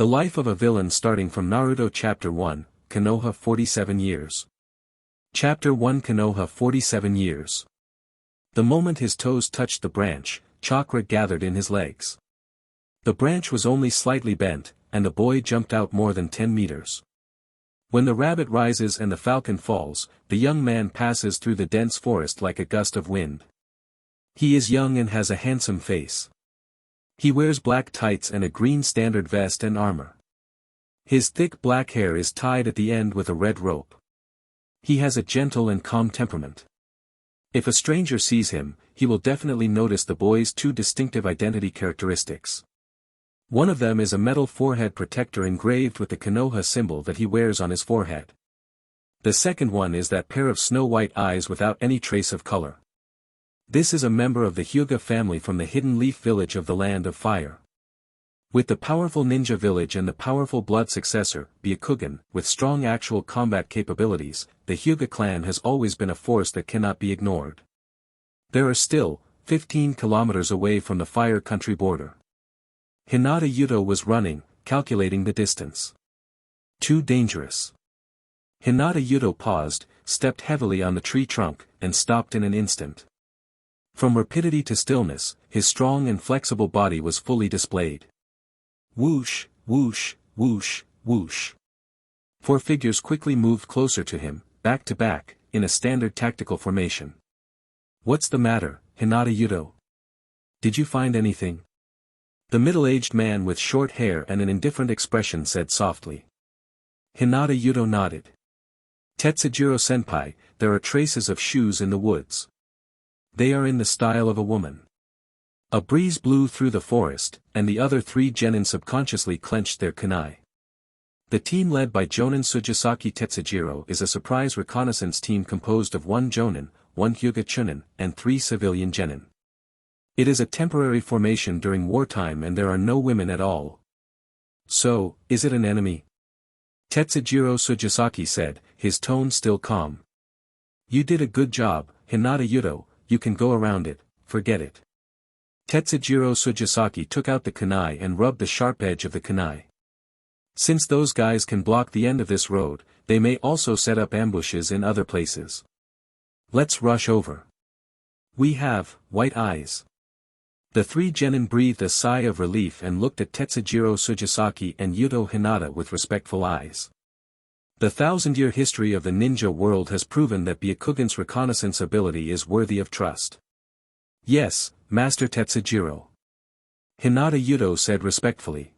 The life of a villain starting from Naruto Chapter 1, Konoha 47 years. Chapter 1 Konoha 47 years. The moment his toes touched the branch, chakra gathered in his legs. The branch was only slightly bent, and the boy jumped out more than 10 meters. When the rabbit rises and the falcon falls, the young man passes through the dense forest like a gust of wind. He is young and has a handsome face. He wears black tights and a green standard vest and armor. His thick black hair is tied at the end with a red rope. He has a gentle and calm temperament. If a stranger sees him, he will definitely notice the boy's two distinctive identity characteristics. One of them is a metal forehead protector engraved with the Konoha symbol that he wears on his forehead. The second one is that pair of snow-white eyes without any trace of color. This is a member of the Hyuga family from the Hidden Leaf village of the Land of Fire. With the powerful ninja village and the powerful blood successor, Byakugan, with strong actual combat capabilities, the Hyuga clan has always been a force that cannot be ignored. There are still, 15 kilometers away from the Fire Country border. Hinata Yuto was running, calculating the distance. Too dangerous. Hinata Yuto paused, stepped heavily on the tree trunk, and stopped in an instant. From rapidity to stillness, his strong and flexible body was fully displayed. Whoosh, whoosh, whoosh, whoosh. Four figures quickly moved closer to him, back to back, in a standard tactical formation. What's the matter, Hinata Yuto? Did you find anything? The middle-aged man with short hair and an indifferent expression said softly. Hinata Yuto nodded. Tetsujiro-senpai, there are traces of shoes in the woods. They are in the style of a woman. A breeze blew through the forest, and the other three genin subconsciously clenched their kunai. The team led by Jonin Tsugisaki Tetsujiro is a surprise reconnaissance team composed of 1 jonin, 1 Hyuga chunin, and 3 civilian genin. It is a temporary formation during wartime and there are no women at all. So, is it an enemy? Tetsujiro Tsugisaki said, his tone still calm. You did a good job, Hinata Yuto, you can go around it, forget it. Tetsujiro Tsugisaki took out the kunai and rubbed the sharp edge of the kunai. Since those guys can block the end of this road, they may also set up ambushes in other places. Let's rush over. We have white eyes. The three genin breathed a sigh of relief and looked at Tetsujiro Tsugisaki and Yuto Hinata with respectful eyes. The 1,000-year history of the ninja world has proven that Byakugan's reconnaissance ability is worthy of trust. Yes, Master Tetsujiro. Hinata Yuto said respectfully.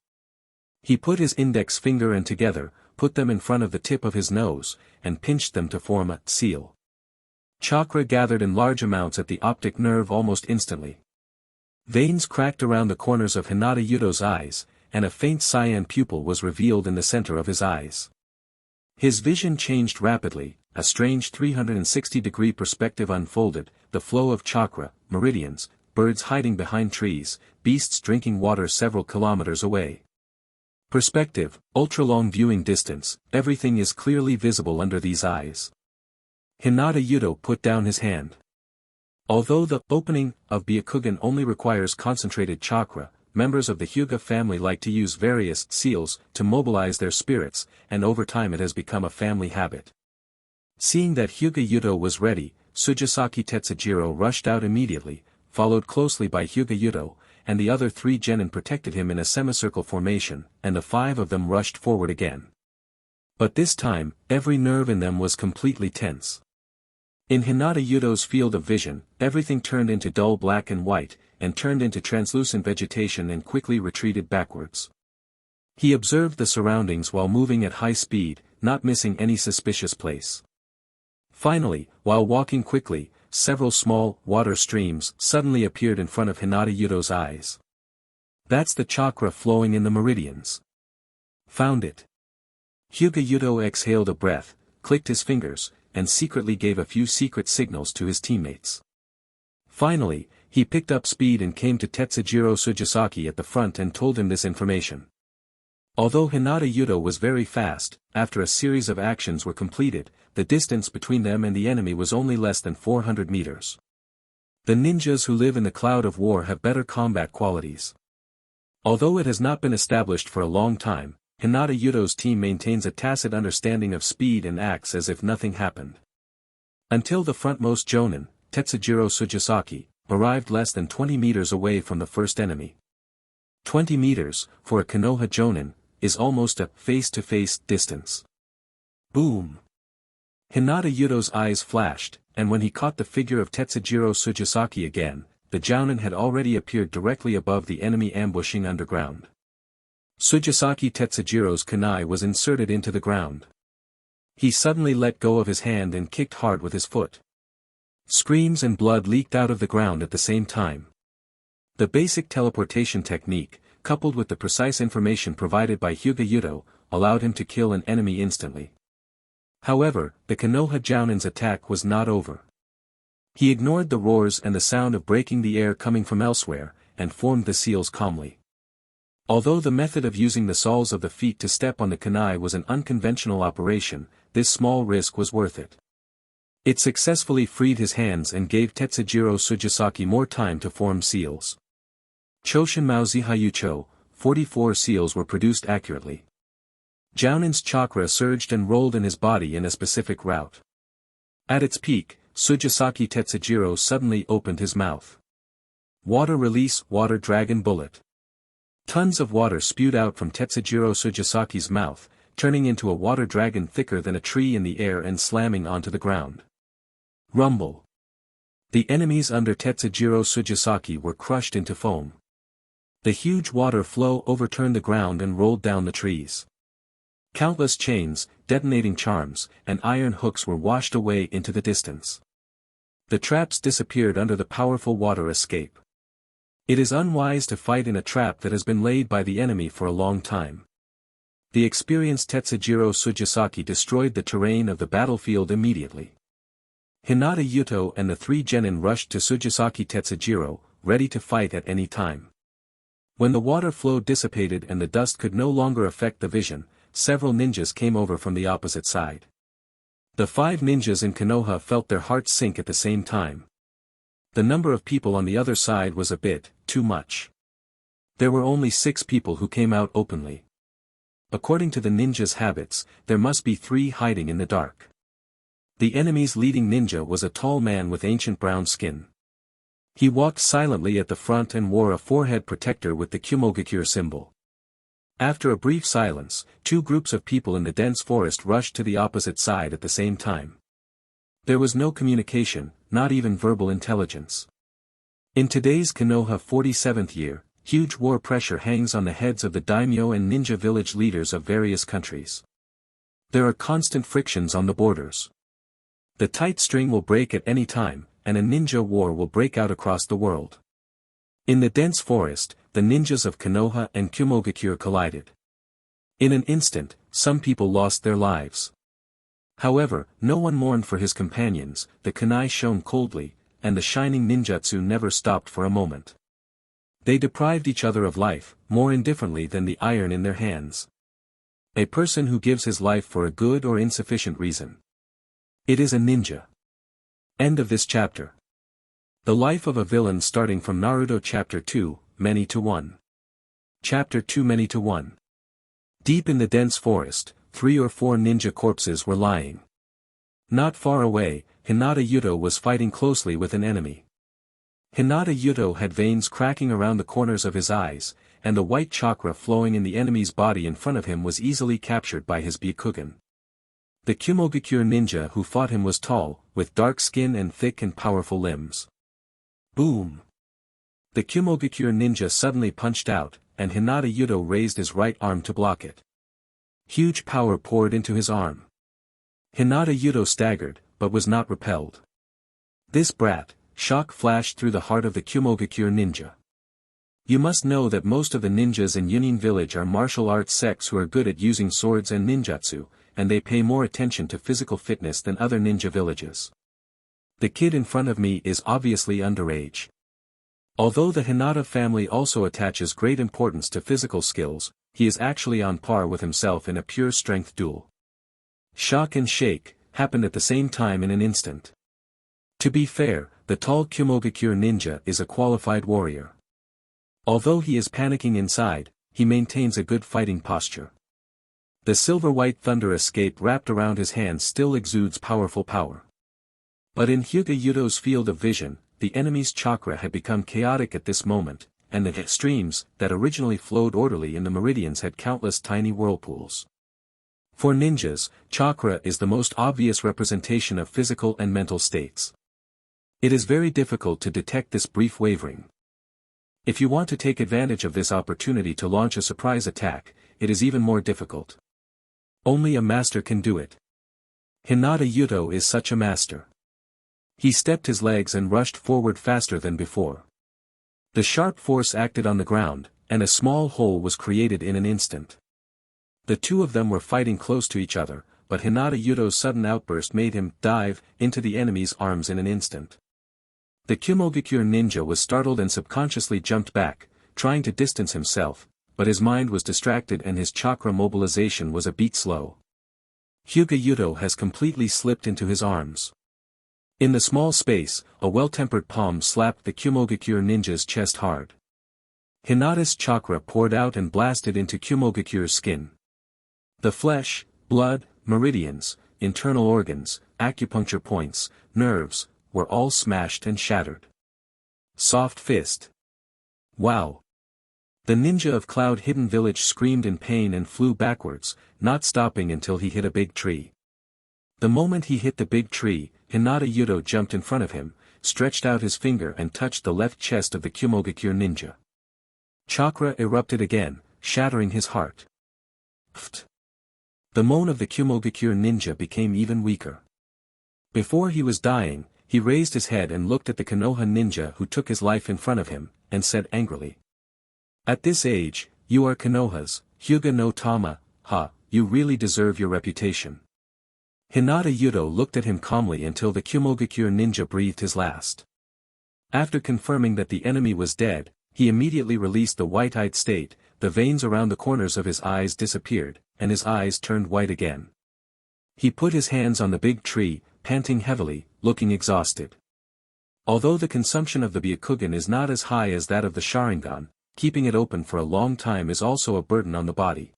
He put his index finger and together, put them in front of the tip of his nose, and pinched them to form a seal. Chakra gathered in large amounts at the optic nerve almost instantly. Veins cracked around the corners of Hinata Yuto's eyes, and a faint cyan pupil was revealed in the center of his eyes. His vision changed rapidly, a strange 360-degree perspective unfolded, the flow of chakra, meridians, birds hiding behind trees, beasts drinking water several kilometers away. Perspective, ultra-long viewing distance, everything is clearly visible under these eyes. Hinata Yuto put down his hand. Although the opening of Byakugan only requires concentrated chakra, members of the Hyuga family like to use various seals to mobilize their spirits, and over time it has become a family habit. Seeing that Hyuga Yuto was ready, Tsugisaki Tetsujiro rushed out immediately, followed closely by Hyuga Yuto, and the other three genin protected him in a semicircle formation, and the 5 of them rushed forward again. But this time, every nerve in them was completely tense. In Hinata Yuto's field of vision, everything turned into dull black and white, and turned into translucent vegetation and quickly retreated backwards. He observed the surroundings while moving at high speed, not missing any suspicious place. Finally, while walking quickly, several small, water streams suddenly appeared in front of Hinata Yuto's eyes. That's the chakra flowing in the meridians. Found it. Hyuga Yuto exhaled a breath, clicked his fingers, and secretly gave a few secret signals to his teammates. Finally, he picked up speed and came to Tetsujiro Tsugisaki at the front and told him this information. Although Hinata Yuto was very fast, after a series of actions were completed, the distance between them and the enemy was only less than 400 meters. The ninjas who live in the cloud of war have better combat qualities. Although it has not been established for a long time, Hinata Yuto's team maintains a tacit understanding of speed and acts as if nothing happened. Until the frontmost Jonin, Tetsujiro Sujisaki, arrived less than 20 meters away from the first enemy. 20 meters, for a Konoha Jonin, is almost a face-to-face distance. Boom! Hinata Yuto's eyes flashed, and when he caught the figure of Tetsujiro Sujisaki again, the Jounin had already appeared directly above the enemy ambushing underground. Sujisaki Tetsujiro's kunai was inserted into the ground. He suddenly let go of his hand and kicked hard with his foot. Screams and blood leaked out of the ground at the same time. The basic teleportation technique, coupled with the precise information provided by Hyuga Yuto, allowed him to kill an enemy instantly. However, the Konoha Jounin's attack was not over. He ignored the roars and the sound of breaking the air coming from elsewhere, and formed the seals calmly. Although the method of using the soles of the feet to step on the kunai was an unconventional operation, this small risk was worth it. It successfully freed his hands and gave Tetsujiro Sujisaki more time to form seals. Choshin Maozihayucho, 44 seals were produced accurately. Jounin's chakra surged and rolled in his body in a specific route. At its peak, Sujisaki Tetsujiro suddenly opened his mouth. Water release, water dragon bullet. Tons of water spewed out from Tetsujiro Sujisaki's mouth, turning into a water dragon thicker than a tree in the air and slamming onto the ground. Rumble. The enemies under Tetsujiro Sujisaki were crushed into foam. The huge water flow overturned the ground and rolled down the trees. Countless chains, detonating charms, and iron hooks were washed away into the distance. The traps disappeared under the powerful water escape. It is unwise to fight in a trap that has been laid by the enemy for a long time. The experienced Tetsujiro Sujisaki destroyed the terrain of the battlefield immediately. Hinata Yuto and the three genin rushed to Sujisaki Tetsujiro, ready to fight at any time. When the water flow dissipated and the dust could no longer affect the vision, several ninjas came over from the opposite side. The 5 ninjas in Konoha felt their hearts sink at the same time. The number of people on the other side was a bit too much. There were only 6 people who came out openly. According to the ninjas' habits, there must be 3 hiding in the dark. The enemy's leading ninja was a tall man with ancient brown skin. He walked silently at the front and wore a forehead protector with the Kumogakure symbol. After a brief silence, 2 groups of people in the dense forest rushed to the opposite side at the same time. There was no communication, not even verbal intelligence. In today's Konoha 47th year, huge war pressure hangs on the heads of the daimyo and ninja village leaders of various countries. There are constant frictions on the borders. The tight string will break at any time, and a ninja war will break out across the world. In the dense forest, the ninjas of Konoha and Kumogakure collided. In an instant, some people lost their lives. However, no one mourned for his companions, the kunai shone coldly, and the shining ninjutsu never stopped for a moment. They deprived each other of life, more indifferently than the iron in their hands. A person who gives his life for a good or insufficient reason. It is a ninja. End of this chapter. The life of a villain starting from Naruto Chapter 2, Many to One. Chapter 2 Many to One. Deep in the dense forest, 3 or 4 ninja corpses were lying. Not far away, Hinata Yuto was fighting closely with an enemy. Hinata Yuto had veins cracking around the corners of his eyes, and the white chakra flowing in the enemy's body in front of him was easily captured by his Byakugan. The Kumogakure ninja who fought him was tall, with dark skin and thick and powerful limbs. Boom! The Kumogakure ninja suddenly punched out, and Hinata Yuto raised his right arm to block it. Huge power poured into his arm. Hinata Yuto staggered, but was not repelled. This brat, shock flashed through the heart of the Kumogakure ninja. You must know that most of the ninjas in Yunin village are martial arts sects who are good at using swords and ninjutsu, and they pay more attention to physical fitness than other ninja villages. The kid in front of me is obviously underage. Although the Hinata family also attaches great importance to physical skills, he is actually on par with himself in a pure strength duel. Shock and shake happened at the same time in an instant. To be fair, the tall Kumogakure ninja is a qualified warrior. Although he is panicking inside, he maintains a good fighting posture. The silver-white thunder escape wrapped around his hand still exudes powerful power. But in Hyuga Yudo's field of vision, the enemy's chakra had become chaotic at this moment, and the streams that originally flowed orderly in the meridians had countless tiny whirlpools. For ninjas, chakra is the most obvious representation of physical and mental states. It is very difficult to detect this brief wavering. If you want to take advantage of this opportunity to launch a surprise attack, it is even more difficult. Only a master can do it. Hinata Yuto is such a master. He stepped his legs and rushed forward faster than before. The sharp force acted on the ground, and a small hole was created in an instant. The two of them were fighting close to each other, but Hinata Yuto's sudden outburst made him dive into the enemy's arms in an instant. The Kumogakure ninja was startled and subconsciously jumped back, trying to distance himself, but his mind was distracted and his chakra mobilization was a beat slow. Hyuga Yuto has completely slipped into his arms. In the small space, a well-tempered palm slapped the Kumogakure ninja's chest hard. Hinata's chakra poured out and blasted into Kumogakure's skin. The flesh, blood, meridians, internal organs, acupuncture points, nerves, were all smashed and shattered. Soft fist. Wow! The ninja of Cloud Hidden Village screamed in pain and flew backwards, not stopping until he hit a big tree. The moment he hit the big tree, Hinata Yuto jumped in front of him, stretched out his finger and touched the left chest of the Kumogakure ninja. Chakra erupted again, shattering his heart. Pfft! The moan of the Kumogakure ninja became even weaker. Before he was dying, he raised his head and looked at the Konoha ninja who took his life in front of him, and said angrily. At this age, you are Konohas, Hyuga no Tama, you really deserve your reputation. Hinata Yuto looked at him calmly until the Kumogakure ninja breathed his last. After confirming that the enemy was dead, he immediately released the white-eyed state, the veins around the corners of his eyes disappeared, and his eyes turned white again. He put his hands on the big tree, panting heavily, looking exhausted. Although the consumption of the Byakugan is not as high as that of the Sharingan, keeping it open for a long time is also a burden on the body.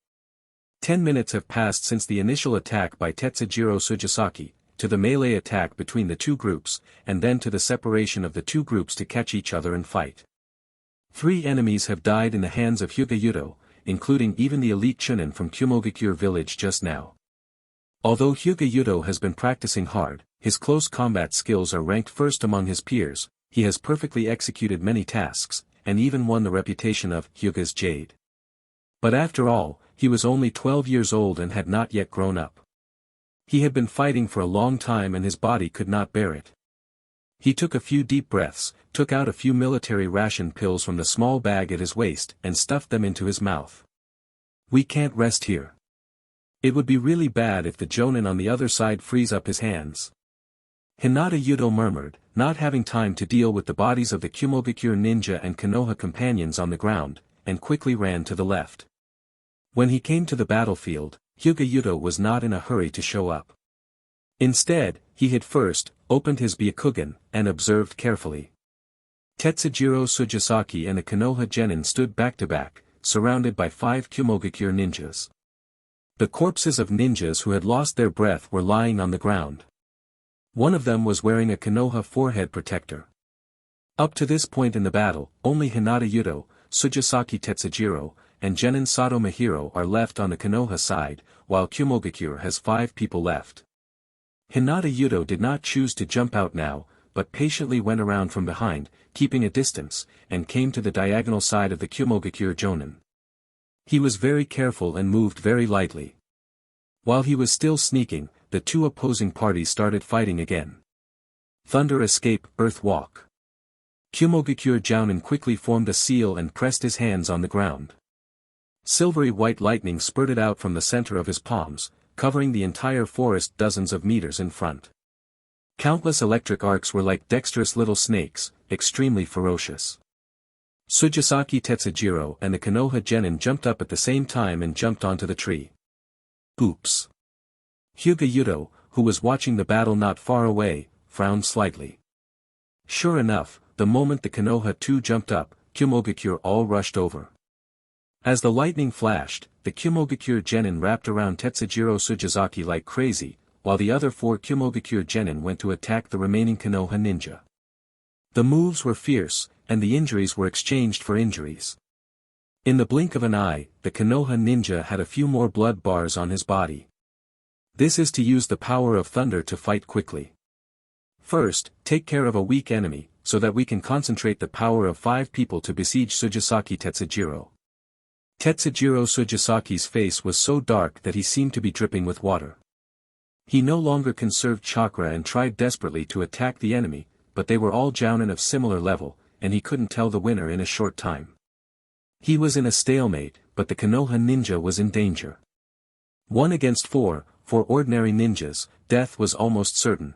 10 minutes have passed since the initial attack by Tetsujiro Sujisaki, to the melee attack between the two groups, and then to the separation of the two groups to catch each other and fight. 3 enemies have died in the hands of Hyuga Yuto, including even the elite Chunin from Kumogakure village just now. Although Hyuga Yuto has been practicing hard, his close combat skills are ranked first among his peers, he has perfectly executed many tasks, and even won the reputation of Hyuga's Jade. But after all, he was only 12 years old and had not yet grown up. He had been fighting for a long time and his body could not bear it. He took a few deep breaths, took out a few military ration pills from the small bag at his waist and stuffed them into his mouth. We can't rest here. It would be really bad if the Jonin on the other side frees up his hands. Hinata Yuto murmured, not having time to deal with the bodies of the Kumogakure ninja and Konoha companions on the ground, and quickly ran to the left. When he came to the battlefield, Hyuga Yuto was not in a hurry to show up. Instead, he had first opened his Byakugan, and observed carefully. Tetsujiro Sujisaki and the Konoha genin stood back to back, surrounded by 5 Kumogakure ninjas. The corpses of ninjas who had lost their breath were lying on the ground. One of them was wearing a Konoha forehead protector. Up to this point in the battle, only Hinata Yuto, Sujisaki Tetsujiro, and Genin Sato Mahiro are left on the Konoha side, while Kumogakure has 5 people left. Hinata Yuto did not choose to jump out now, but patiently went around from behind, keeping a distance, and came to the diagonal side of the Kumogakure Jonin. He was very careful and moved very lightly. While he was still sneaking, the two opposing parties started fighting again. Thunder escape, earth walk. Kumogakure Jounin quickly formed a seal and pressed his hands on the ground. Silvery white lightning spurted out from the center of his palms, covering the entire forest dozens of meters in front. Countless electric arcs were like dexterous little snakes, extremely ferocious. Sujisaki Tetsujiro and the Konoha genin jumped up at the same time and jumped onto the tree. Oops. Hyuga Yuto, who was watching the battle not far away, frowned slightly. Sure enough, the moment the Konoha too jumped up, Kumogakure all rushed over. As the lightning flashed, the Kumogakure genin wrapped around Tetsujiro Sujizaki like crazy, while the other 4 Kumogakure genin went to attack the remaining Konoha ninja. The moves were fierce, and the injuries were exchanged for injuries. In the blink of an eye, the Konoha ninja had a few more blood bars on his body. This is to use the power of thunder to fight quickly. First, take care of a weak enemy, so that we can concentrate the power of 5 people to besiege Sujisaki Tetsujiro. Tetsujiro Sujisaki's face was so dark that he seemed to be dripping with water. He no longer conserved chakra and tried desperately to attack the enemy, but they were all jounin of similar level, and he couldn't tell the winner in a short time. He was in a stalemate, but the Konoha ninja was in danger. 1 against 4, for ordinary ninjas, death was almost certain.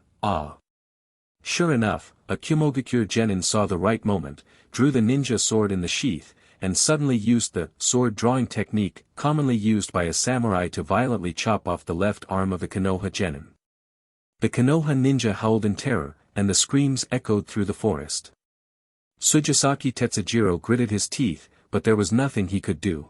Sure enough, a Kumogakure genin saw the right moment, drew the ninja sword in the sheath, and suddenly used the sword-drawing technique commonly used by a samurai to violently chop off the left arm of the Konoha genin. The Konoha ninja howled in terror, and the screams echoed through the forest. Sujisaki Tetsujiro gritted his teeth, but there was nothing he could do.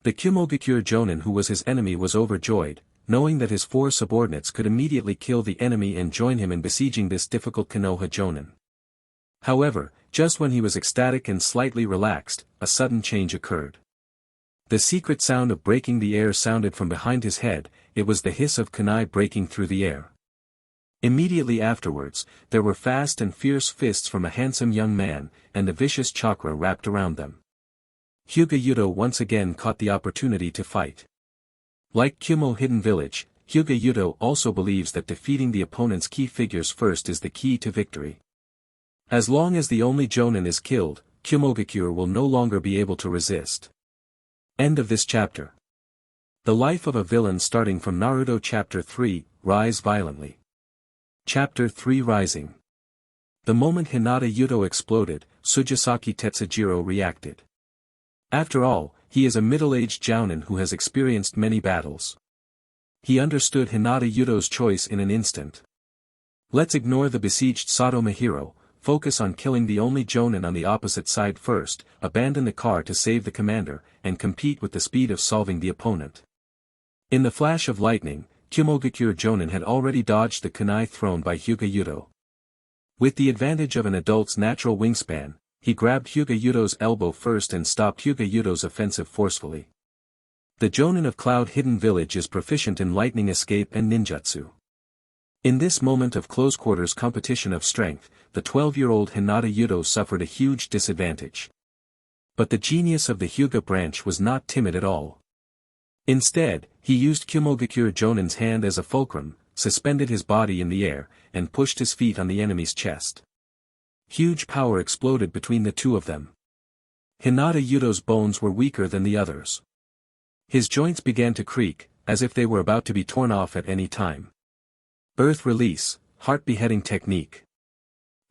The Kumogakure jonin who was his enemy was overjoyed, knowing that his 4 subordinates could immediately kill the enemy and join him in besieging this difficult Konoha jonin. However, just when he was ecstatic and slightly relaxed, a sudden change occurred. The secret sound of breaking the air sounded from behind his head. It was the hiss of kunai breaking through the air. Immediately afterwards, there were fast and fierce fists from a handsome young man, and a vicious chakra wrapped around them. Hyuga Yudo once again caught the opportunity to fight. Like Kumo Hidden Village, Hyuga Yudo also believes that defeating the opponent's key figures first is the key to victory. As long as the only jonin is killed, Kumogakure will no longer be able to resist. End of this chapter. The life of a villain starting from Naruto Chapter 3, Rise Violently. Chapter 3 Rising. The moment Hinata Yudo exploded, Sujisaki Tetsujiro reacted. After all, he is a middle-aged jounin who has experienced many battles. He understood Hinata Yudo's choice in an instant. Let's ignore the besieged Sato Mahiro, focus on killing the only jonin on the opposite side first, abandon the car to save the commander, and compete with the speed of solving the opponent. In the flash of lightning, Kumogakure jonin had already dodged the kunai thrown by Hyuga Yudo. With the advantage of an adult's natural wingspan, he grabbed Hyuga Yudo's elbow first and stopped Hyuga Yudo's offensive forcefully. The jonin of Cloud Hidden Village is proficient in lightning escape and ninjutsu. In this moment of close-quarters competition of strength, the 12-year-old Hinata Yudo suffered a huge disadvantage. But the genius of the Hyuga branch was not timid at all. Instead, he used Kumogakure jonin's hand as a fulcrum, suspended his body in the air, and pushed his feet on the enemy's chest. Huge power exploded between the two of them. Hinata Yudo's bones were weaker than the others. His joints began to creak, as if they were about to be torn off at any time. Earth release, heart beheading technique.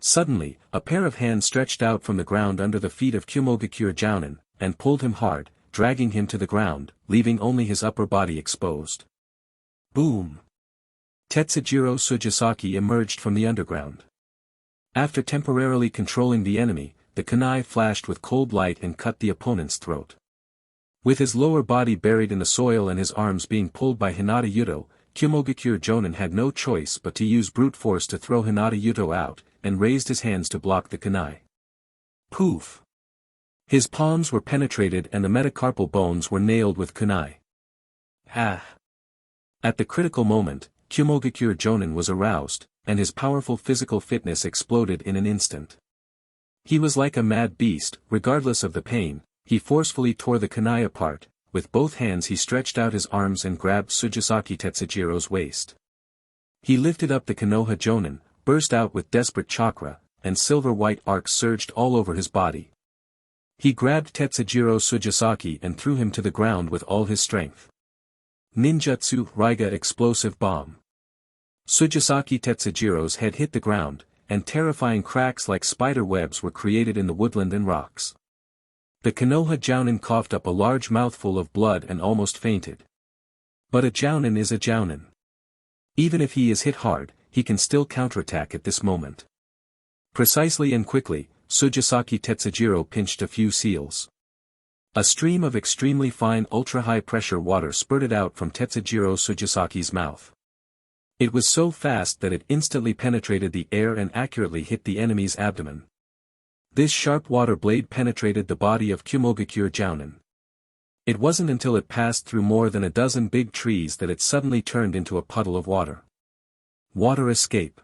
Suddenly, a pair of hands stretched out from the ground under the feet of Kumogakure jounin, and pulled him hard, dragging him to the ground, leaving only his upper body exposed. Boom! Tetsujiro Sujisaki emerged from the underground. After temporarily controlling the enemy, the kunai flashed with cold light and cut the opponent's throat. With his lower body buried in the soil and his arms being pulled by Hinata Yudo, Kumogakure jonin had no choice but to use brute force to throw Hinata Yudo out, and raised his hands to block the kunai. Poof! His palms were penetrated and the metacarpal bones were nailed with kunai. Ah! At the critical moment, Kumogakure jonin was aroused, and his powerful physical fitness exploded in an instant. He was like a mad beast, regardless of the pain. He forcefully tore the kunai apart. With both hands he stretched out his arms and grabbed Sujisaki Tetsujiro's waist. He lifted up the Konoha jonin, burst out with desperate chakra, and silver-white arcs surged all over his body. He grabbed Tetsujiro Sujisaki and threw him to the ground with all his strength. Ninjutsu Raiga Explosive Bomb. Sujisaki Tetsujiro's head hit the ground, and terrifying cracks like spider webs were created in the woodland and rocks. The Konoha jounin coughed up a large mouthful of blood and almost fainted. But a jounin is a jounin. Even if he is hit hard, he can still counterattack at this moment. Precisely and quickly, Tsuchisaki Tetsujiro pinched a few seals. A stream of extremely fine ultra-high-pressure water spurted out from Tetsujiro Tsuchisaki's mouth. It was so fast that it instantly penetrated the air and accurately hit the enemy's abdomen. This sharp water blade penetrated the body of Kumogakure Jounin. It wasn't until it passed through more than a dozen big trees that it suddenly turned into a puddle of water. Water escape.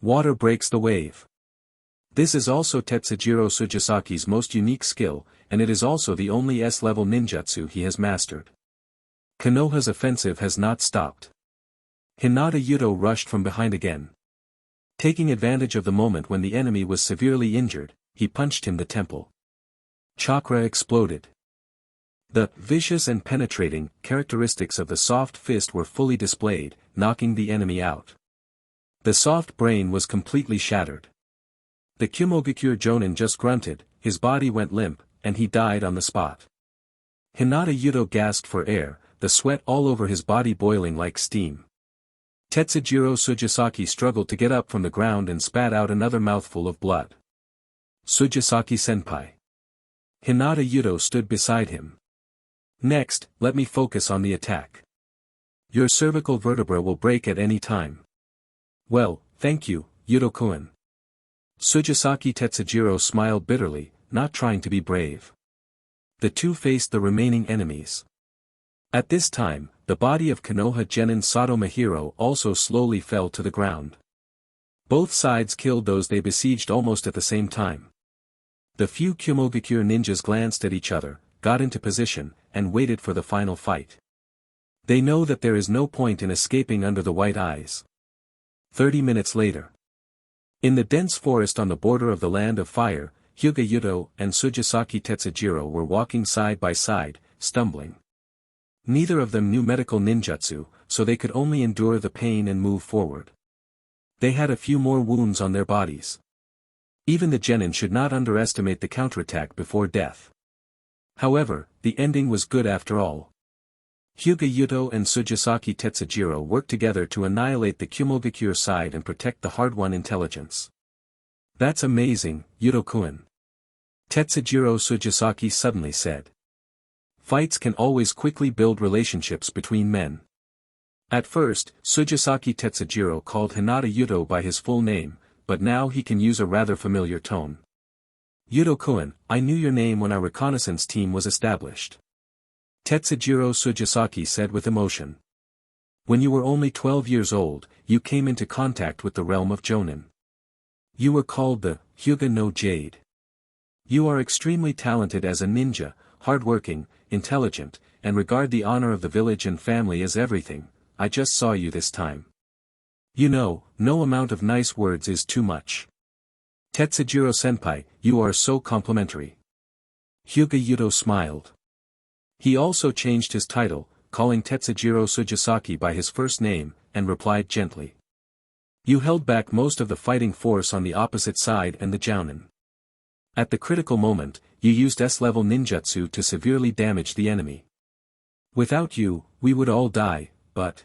Water breaks the wave. This is also Tetsujiro Tsuchisaki's most unique skill, and it is also the only S-level ninjutsu he has mastered. Konoha's offensive has not stopped. Hinata Yuto rushed from behind again. Taking advantage of the moment when the enemy was severely injured, he punched him the temple. Chakra exploded. The vicious and penetrating characteristics of the soft fist were fully displayed, knocking the enemy out. The soft brain was completely shattered. The Kumogakure Jounin just grunted, his body went limp, and he died on the spot. Hinata Yuto gasped for air, the sweat all over his body boiling like steam. Tetsujiro Tsuchisaki struggled to get up from the ground and spat out another mouthful of blood. Tsuchisaki-senpai. Hinata Yuto stood beside him. Next, let me focus on the attack. Your cervical vertebra will break at any time. Well, thank you, Yuto-kun. Tsuchisaki Tetsujiro smiled bitterly, not trying to be brave. The two faced the remaining enemies. At this time, the body of Konoha Genin Sato Mahiro also slowly fell to the ground. Both sides killed those they besieged almost at the same time. The few Kumogakure ninjas glanced at each other, got into position, and waited for the final fight. They know that there is no point in escaping under the white eyes. 30 minutes later. In the dense forest on the border of the Land of Fire, Hyuga Yuto and Tsuchisaki Tetsujiro were walking side by side, stumbling. Neither of them knew medical ninjutsu, so they could only endure the pain and move forward. They had a few more wounds on their bodies. Even the genin should not underestimate the counterattack before death. However, the ending was good after all. Hyuga Yuto and Tsuchisaki Tetsujiro worked together to annihilate the Kumogakure side and protect the hard-won intelligence. That's amazing, Yuto-kun. Tetsujiro Tsuchisaki suddenly said. Fights can always quickly build relationships between men. At first, Tsuchisaki Tetsujiro called Hinata Yuto by his full name, but now he can use a rather familiar tone. Yuto-kun, I knew your name when our reconnaissance team was established. Tetsujiro Tsuchisaki said with emotion. When you were only 12 years old, you came into contact with the realm of Jounin. You were called the Hyuga no Jade. You are extremely talented as a ninja, hardworking, intelligent, and regard the honor of the village and family as everything. I just saw you this time. You know, no amount of nice words is too much. Tetsujiro-senpai, you are so complimentary. Hyuga Yuto smiled. He also changed his title, calling Tetsujiro Tsuchisaki by his first name, and replied gently. You held back most of the fighting force on the opposite side and the Jounin. At the critical moment, you used S-level ninjutsu to severely damage the enemy. Without you, we would all die, but...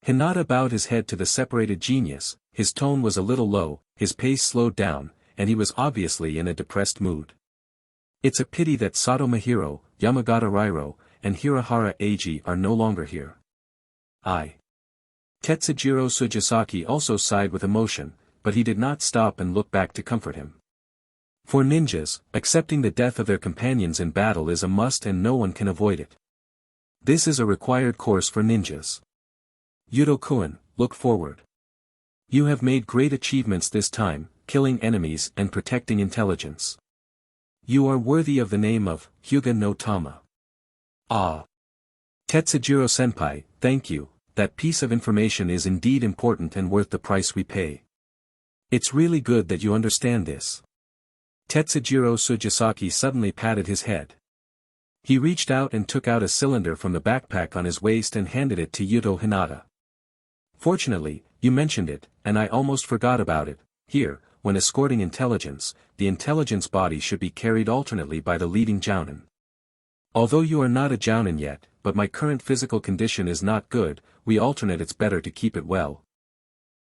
Hinata bowed his head to the separated genius, his tone was a little low, his pace slowed down, and he was obviously in a depressed mood. It's a pity that Sato Mahiro, Yamagata Rairo, and Hirahara Eiji are no longer here. Tetsujiro Tsuchisaki also sighed with emotion, but he did not stop and look back to comfort him. For ninjas, accepting the death of their companions in battle is a must and no one can avoid it. This is a required course for ninjas. Yuto-kun, look forward. You have made great achievements this time, killing enemies and protecting intelligence. You are worthy of the name of Hyuga no Tama. Tetsujiro-senpai, thank you, that piece of information is indeed important and worth the price we pay. It's really good that you understand this. Tetsujiro Tsuchisaki suddenly patted his head. He reached out and took out a cylinder from the backpack on his waist and handed it to Yuto Hinata. Fortunately, you mentioned it, and I almost forgot about it. Here, when escorting intelligence, the intelligence body should be carried alternately by the leading Jounin. Although you are not a Jounin yet, but my current physical condition is not good, we alternate, it's better to keep it well.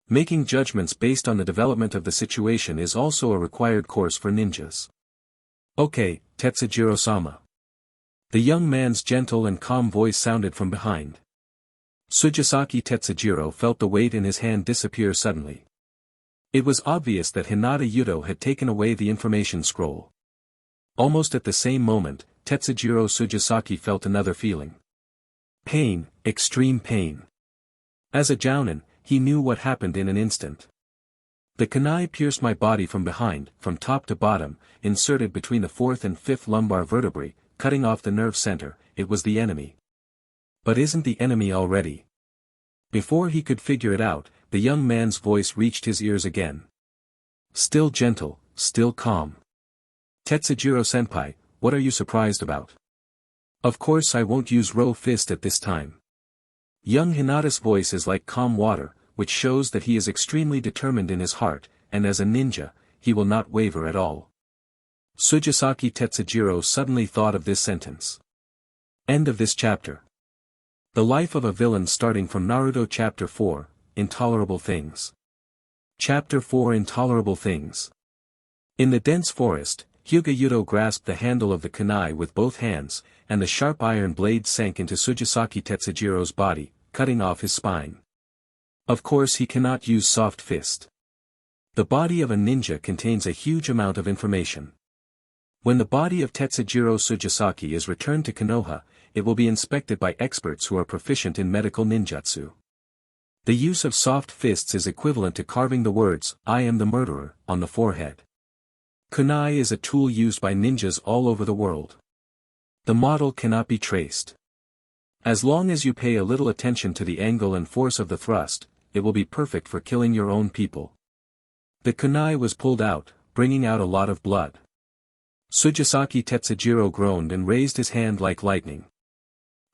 Making judgments based on the development of the situation is also a required course for ninjas. Okay, Tetsujiro-sama. The young man's gentle and calm voice sounded from behind. Tsuchisaki Tetsujiro felt the weight in his hand disappear suddenly. It was obvious that Hinata Yuto had taken away the information scroll. Almost at the same moment, Tetsujiro Tsuchisaki felt another feeling. Pain, extreme pain. As a jounin, he knew what happened in an instant. The kunai pierced my body from behind, from top to bottom, inserted between the fourth and fifth lumbar vertebrae, cutting off the nerve center. It was the enemy. But isn't the enemy already? Before he could figure it out, the young man's voice reached his ears again. Still gentle, still calm. Tetsujiro-senpai, what are you surprised about? Of course I won't use Ro fist at this time. Young Hinata's voice is like calm water, which shows that he is extremely determined in his heart, and as a ninja, he will not waver at all. Tsuchisaki Tetsujiro suddenly thought of this sentence. End of this chapter. The life of a villain starting from Naruto Chapter 4, Intolerable Things. Chapter 4 Intolerable Things. In the dense forest, Hyuga Yuto grasped the handle of the kunai with both hands, and the sharp iron blade sank into Tsuchisaki Tetsujiro's body, cutting off his spine. Of course he cannot use soft fist. The body of a ninja contains a huge amount of information. When the body of Tetsujiro Tsuchisaki is returned to Konoha, it will be inspected by experts who are proficient in medical ninjutsu. The use of soft fists is equivalent to carving the words, "I am the murderer," on the forehead. Kunai is a tool used by ninjas all over the world. The model cannot be traced. As long as you pay a little attention to the angle and force of the thrust, it will be perfect for killing your own people. The kunai was pulled out, bringing out a lot of blood. Tsuchisaki Tetsujiro groaned and raised his hand like lightning.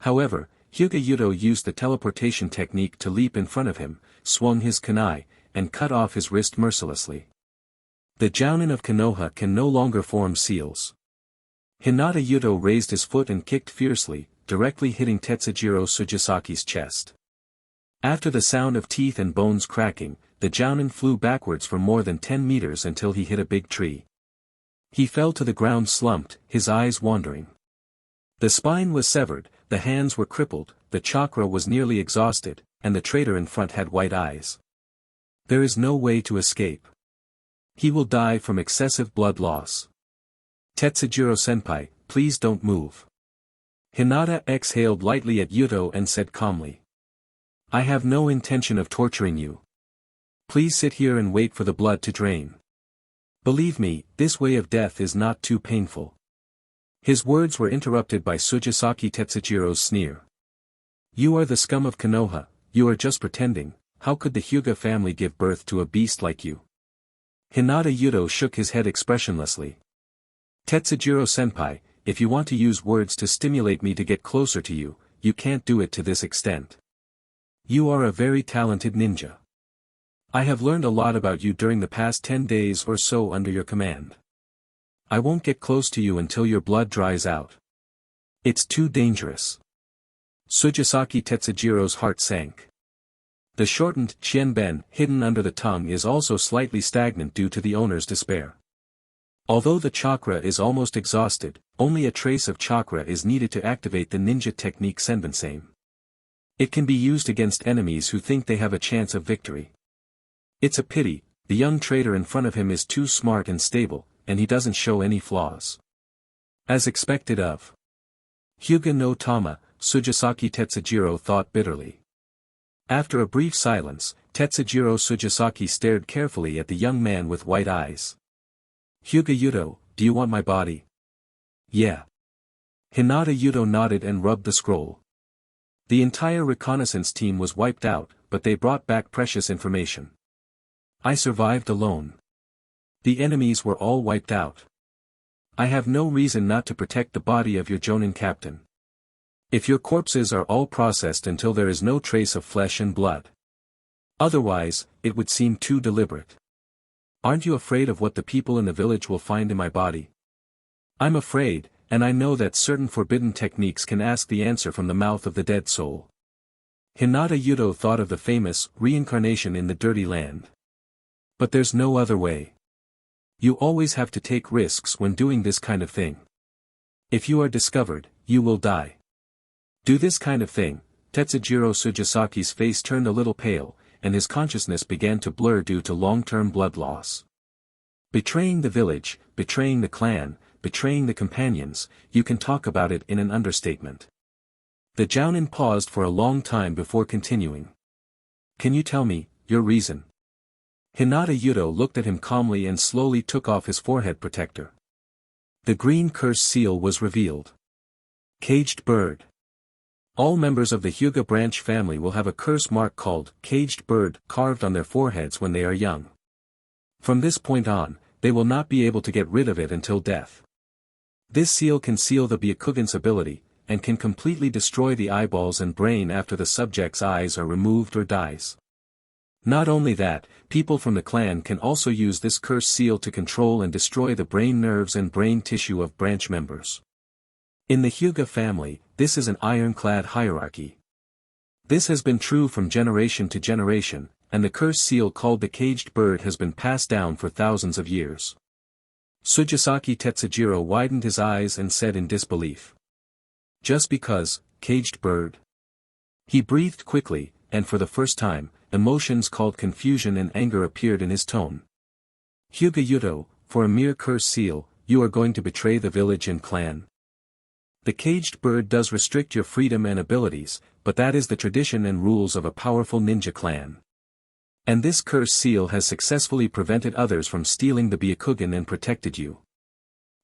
However, Hyuga Yuto used the teleportation technique to leap in front of him, swung his kunai, and cut off his wrist mercilessly. The jounin of Konoha can no longer form seals. Hinata Yuto raised his foot and kicked fiercely, directly hitting Tetsujiro Tsuchisaki's chest. After the sound of teeth and bones cracking, the jounin flew backwards for more than 10 meters until he hit a big tree. He fell to the ground slumped, his eyes wandering. The spine was severed, the hands were crippled, the chakra was nearly exhausted, and the traitor in front had white eyes. There is no way to escape. He will die from excessive blood loss. Tetsujiro-senpai, please don't move. Hinata exhaled lightly at Yuto and said calmly. I have no intention of torturing you. Please sit here and wait for the blood to drain. Believe me, this way of death is not too painful. His words were interrupted by Tsuchisaki Tetsujiro's sneer. You are the scum of Konoha, you are just pretending, how could the Hyuga family give birth to a beast like you? Hinata Yuto shook his head expressionlessly. Tetsujiro-senpai, if you want to use words to stimulate me to get closer to you, you can't do it to this extent. You are a very talented ninja. I have learned a lot about you during the past 10 days or so under your command. I won't get close to you until your blood dries out. It's too dangerous. Tsuchisaki Tetsujiro's heart sank. The shortened qianben hidden under the tongue is also slightly stagnant due to the owner's despair. Although the chakra is almost exhausted, only a trace of chakra is needed to activate the ninja technique Senbensame. It can be used against enemies who think they have a chance of victory. It's a pity, the young traitor in front of him is too smart and stable, and he doesn't show any flaws. As expected of Hyuga no Tama, Tsuchisaki Tetsujiro thought bitterly. After a brief silence, Tetsujiro Tsuchisaki stared carefully at the young man with white eyes. Hyuga Yuto, do you want my body? Yeah. Hinata Yuto nodded and rubbed the scroll. The entire reconnaissance team was wiped out, but they brought back precious information. I survived alone. The enemies were all wiped out. I have no reason not to protect the body of your Jonin captain. If your corpses are all processed until there is no trace of flesh and blood. Otherwise, it would seem too deliberate. Aren't you afraid of what the people in the village will find in my body? I'm afraid, and I know that certain forbidden techniques can ask the answer from the mouth of the dead soul. Hinata Yuto thought of the famous reincarnation in the dirty land. But there's no other way. You always have to take risks when doing this kind of thing. If you are discovered, you will die. Do this kind of thing. Tetsujiro Sujisaki's face turned a little pale, and his consciousness began to blur due to long-term blood loss. Betraying the village, betraying the clan, betraying the companions, you can talk about it in an understatement. The Jounin paused for a long time before continuing. Can you tell me, your reason? Hinata Yuto looked at him calmly and slowly took off his forehead protector. The green curse seal was revealed. Caged bird. All members of the Hyuga branch family will have a curse mark called caged bird carved on their foreheads when they are young. From this point on, they will not be able to get rid of it until death. This seal can seal the Byakugan's ability, and can completely destroy the eyeballs and brain after the subject's eyes are removed or dies. Not only that, people from the clan can also use this curse seal to control and destroy the brain nerves and brain tissue of branch members. In the Hyuga family, this is an ironclad hierarchy. This has been true from generation to generation, and the curse seal called the caged bird has been passed down for thousands of years. Sujisaki Tetsujiro widened his eyes and said in disbelief. Just because, caged bird? He breathed quickly, and for the first time, emotions called confusion and anger appeared in his tone. Hyuga Yuto, for a mere curse seal, you are going to betray the village and clan. The caged bird does restrict your freedom and abilities, but that is the tradition and rules of a powerful ninja clan. And this curse seal has successfully prevented others from stealing the Byakugan and protected you.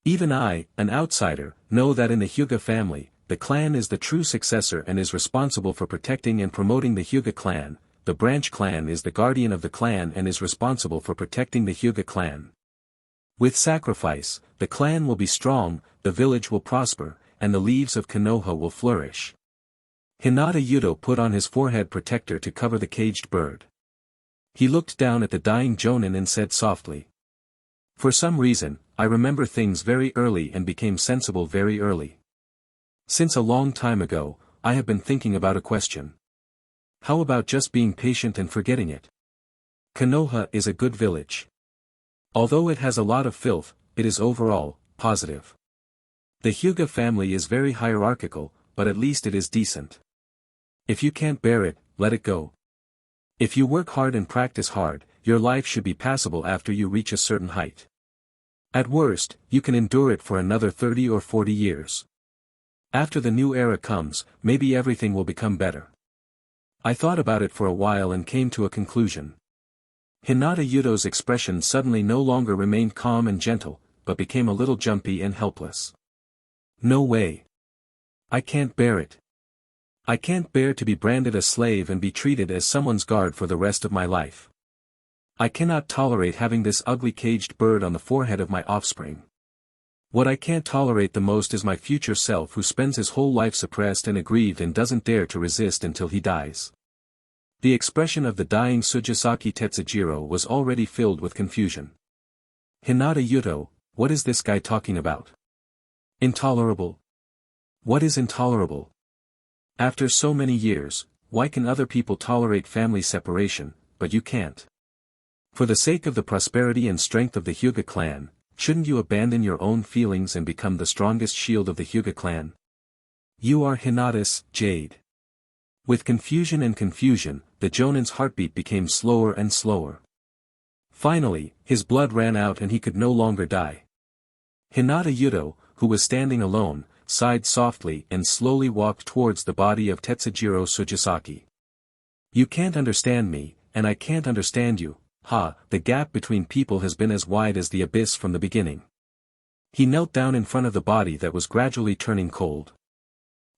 Even I, an outsider, know that in the Hyuga family, the clan is the true successor and is responsible for protecting and promoting the Hyuga clan. The branch clan is the guardian of the clan and is responsible for protecting the Hyuga clan. With sacrifice, the clan will be strong, the village will prosper, and the leaves of Konoha will flourish. Hinata Yuto put on his forehead protector to cover the caged bird. He looked down at the dying Jonin and said softly. For some reason, I remember things very early and became sensible very early. Since a long time ago, I have been thinking about a question. How about just being patient and forgetting it? Konoha is a good village. Although it has a lot of filth, it is overall positive. The Hyuga family is very hierarchical, but at least it is decent. If you can't bear it, let it go. If you work hard and practice hard, your life should be passable after you reach a certain height. At worst, you can endure it for another 30 or 40 years. After the new era comes, maybe everything will become better. I thought about it for a while and came to a conclusion. Hinata Yuto's expression suddenly no longer remained calm and gentle, but became a little jumpy and helpless. No way. I can't bear it. I can't bear to be branded a slave and be treated as someone's guard for the rest of my life. I cannot tolerate having this ugly caged bird on the forehead of my offspring. What I can't tolerate the most is my future self who spends his whole life suppressed and aggrieved and doesn't dare to resist until he dies. The expression of the dying Sujisaki Tetsujiro was already filled with confusion. Hinata Yuto, what is this guy talking about? Intolerable? What is intolerable? After so many years, why can other people tolerate family separation, but you can't? For the sake of the prosperity and strength of the Hyuga clan, shouldn't you abandon your own feelings and become the strongest shield of the Hyuga clan? You are Hinata's jade. With confusion, the Jonin's heartbeat became slower and slower. Finally, his blood ran out and he could no longer die. Hinata Yuto, who was standing alone, sighed softly and slowly walked towards the body of Tetsujiro Sujisaki. You can't understand me, and I can't understand you. The gap between people has been as wide as the abyss from the beginning. He knelt down in front of the body that was gradually turning cold.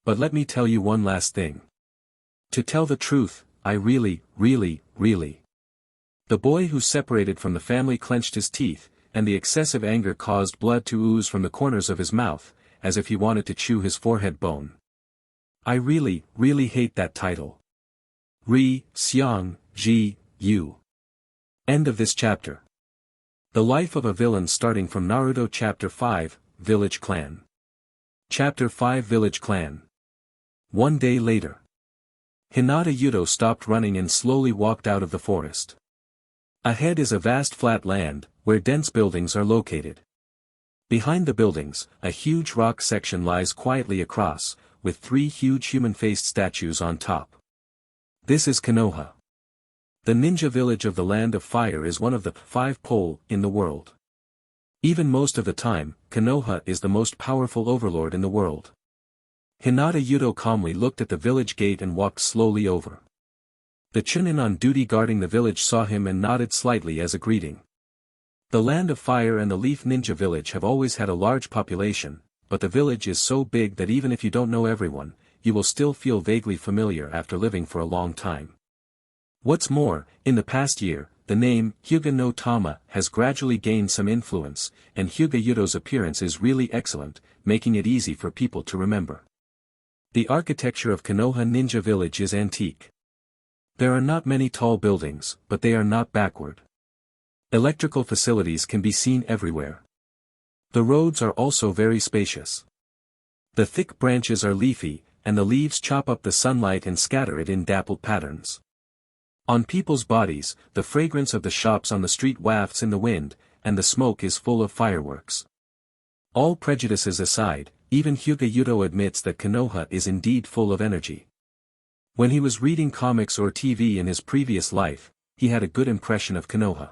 But let me tell you one last thing. To tell the truth, I really. The boy who separated from the family clenched his teeth, and the excessive anger caused blood to ooze from the corners of his mouth, as if he wanted to chew his forehead bone. I really hate that title. Xiang, Ji, Yu. End of this chapter. The life of a villain starting from Naruto Chapter 5, Village Clan. Chapter 5 Village Clan. One day later. Hinata Yuto stopped running and slowly walked out of the forest. Ahead is a vast flat land, where dense buildings are located. Behind the buildings, a huge rock section lies quietly across, with 3 huge human-faced statues on top. This is Konoha. The ninja village of the Land of Fire is one of the 5 pole in the world. Even most of the time, Konoha is the most powerful overlord in the world. Hinata Yuto calmly looked at the village gate and walked slowly over. The chunin on duty guarding the village saw him and nodded slightly as a greeting. The Land of Fire and the Leaf Ninja Village have always had a large population, but the village is so big that even if you don't know everyone, you will still feel vaguely familiar after living for a long time. What's more, in the past year, the name Hyuga no Tama has gradually gained some influence, and Hyuga Yuto's appearance is really excellent, making it easy for people to remember. The architecture of Konoha Ninja Village is antique. There are not many tall buildings, but they are not backward. Electrical facilities can be seen everywhere. The roads are also very spacious. The thick branches are leafy, and the leaves chop up the sunlight and scatter it in dappled patterns. On people's bodies, the fragrance of the shops on the street wafts in the wind, and the smoke is full of fireworks. All prejudices aside, even Hyuga Yuto admits that Konoha is indeed full of energy. When he was reading comics or TV in his previous life, he had a good impression of Konoha.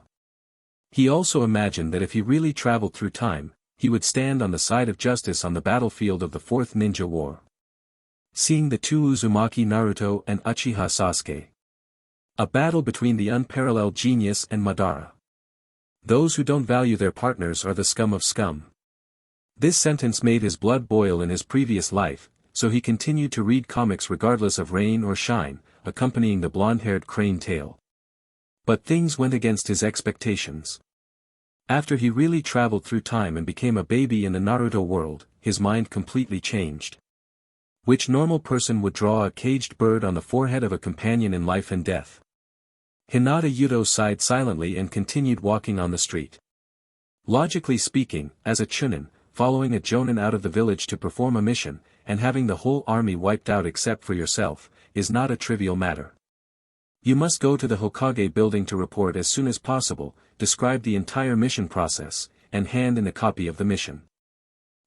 He also imagined that if he really traveled through time, he would stand on the side of justice on the battlefield of the Fourth Ninja War. Seeing the 2 Uzumaki Naruto and Uchiha Sasuke. A battle between the unparalleled genius and Madara. Those who don't value their partners are the scum of scum. This sentence made his blood boil in his previous life, so he continued to read comics regardless of rain or shine, accompanying the blonde-haired crane tale. But things went against his expectations. After he really traveled through time and became a baby in the Naruto world, his mind completely changed. Which normal person would draw a caged bird on the forehead of a companion in life and death? Hinata Yuto sighed silently and continued walking on the street. Logically speaking, as a chunin, following a jonin out of the village to perform a mission, and having the whole army wiped out except for yourself, is not a trivial matter. You must go to the Hokage building to report as soon as possible, describe the entire mission process, and hand in a copy of the mission.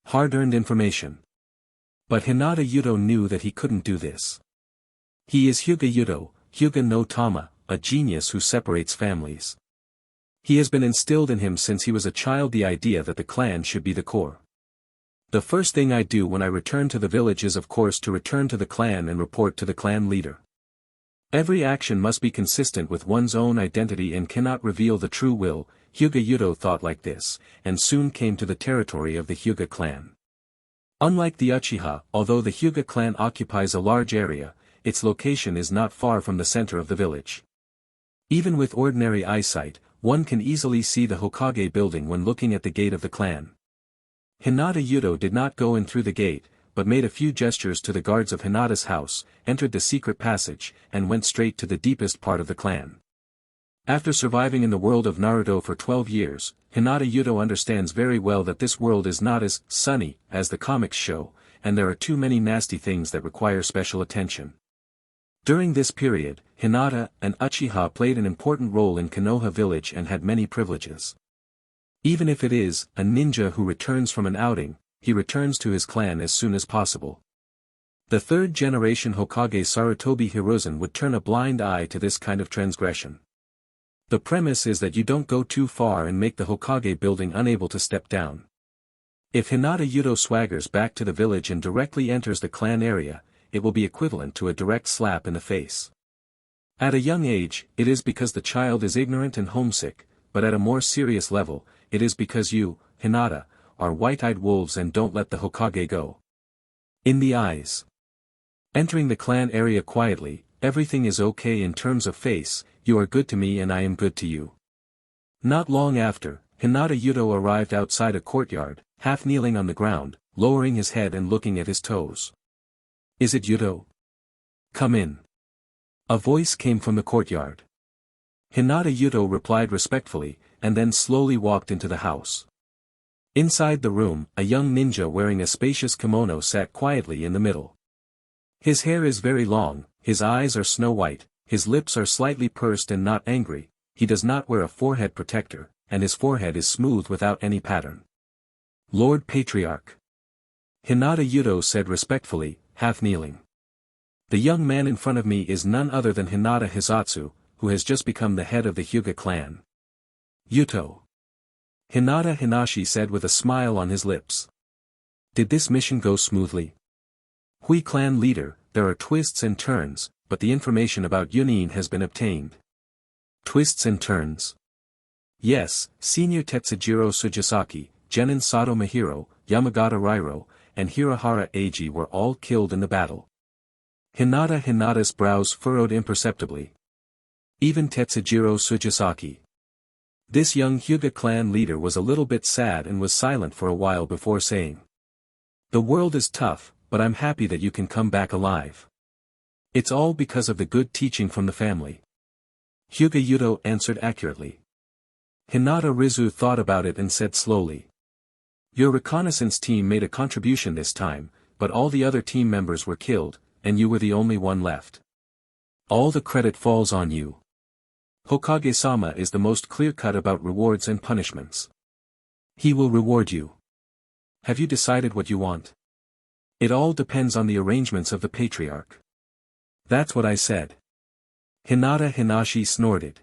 Hard-earned information. But Hinata Yuto knew that he couldn't do this. He is Hyuga Yuto, Hyuga no Tama, a genius who separates families. He has been instilled in him since he was a child the idea that the clan should be the core. The first thing I do when I return to the village is of course to return to the clan and report to the clan leader. Every action must be consistent with one's own identity and cannot reveal the true will. Hyuga Yuto thought like this, and soon came to the territory of the Hyuga clan. Unlike the Uchiha, although the Hyuga clan occupies a large area, its location is not far from the center of the village. Even with ordinary eyesight, one can easily see the Hokage building when looking at the gate of the clan. Hinata Yuto did not go in through the gate, but made a few gestures to the guards of Hinata's house, entered the secret passage, and went straight to the deepest part of the clan. After surviving in the world of Naruto for 12 years, Hinata Yuto understands very well that this world is not as sunny as the comics show, and there are too many nasty things that require special attention. During this period, Hinata and Uchiha played an important role in Konoha village and had many privileges. Even if it is a ninja who returns from an outing, he returns to his clan as soon as possible. The third-generation Hokage Sarutobi Hiruzen would turn a blind eye to this kind of transgression. The premise is that you don't go too far and make the Hokage building unable to step down. If Hinata Yuto swaggers back to the village and directly enters the clan area, it will be equivalent to a direct slap in the face. At a young age, it is because the child is ignorant and homesick, but at a more serious level, it is because you, Hinata, are white-eyed wolves and don't let the Hokage go. In the eyes. Entering the clan area quietly, everything is okay in terms of face, you are good to me and I am good to you. Not long after, Hinata Yuto arrived outside a courtyard, half kneeling on the ground, lowering his head and looking at his toes. Is it Yuto? Come in. A voice came from the courtyard. Hinata Yuto replied respectfully, and then slowly walked into the house. Inside the room, a young ninja wearing a spacious kimono sat quietly in the middle. His hair is very long, his eyes are snow white, his lips are slightly pursed and not angry, he does not wear a forehead protector, and his forehead is smooth without any pattern. Lord Patriarch. Hinata Yuto said respectfully, half kneeling. The young man in front of me is none other than Hinata Hisatsu, who has just become the head of the Hyuga clan. Yuto. Hinata Hinashi said with a smile on his lips. Did this mission go smoothly? Hui clan leader, there are twists and turns, but the information about Yunin has been obtained. Twists and turns. Yes, Senior Tetsujiro Sujisaki, Genin Sato Mahiro, Yamagata Rairo, and Hirahara Eiji were all killed in the battle. Hinata's brows furrowed imperceptibly. Even Tetsujiro Sujisaki. This young Hyuga clan leader was a little bit sad and was silent for a while before saying. The world is tough, but I'm happy that you can come back alive. It's all because of the good teaching from the family. Hyuga Yuto answered accurately. Hinata Rizu thought about it and said slowly. Your reconnaissance team made a contribution this time, but all the other team members were killed, and you were the only one left. All the credit falls on you. Hokage-sama is the most clear-cut about rewards and punishments. He will reward you. Have you decided what you want? It all depends on the arrangements of the patriarch. That's what I said. Hinata Hinashi snorted.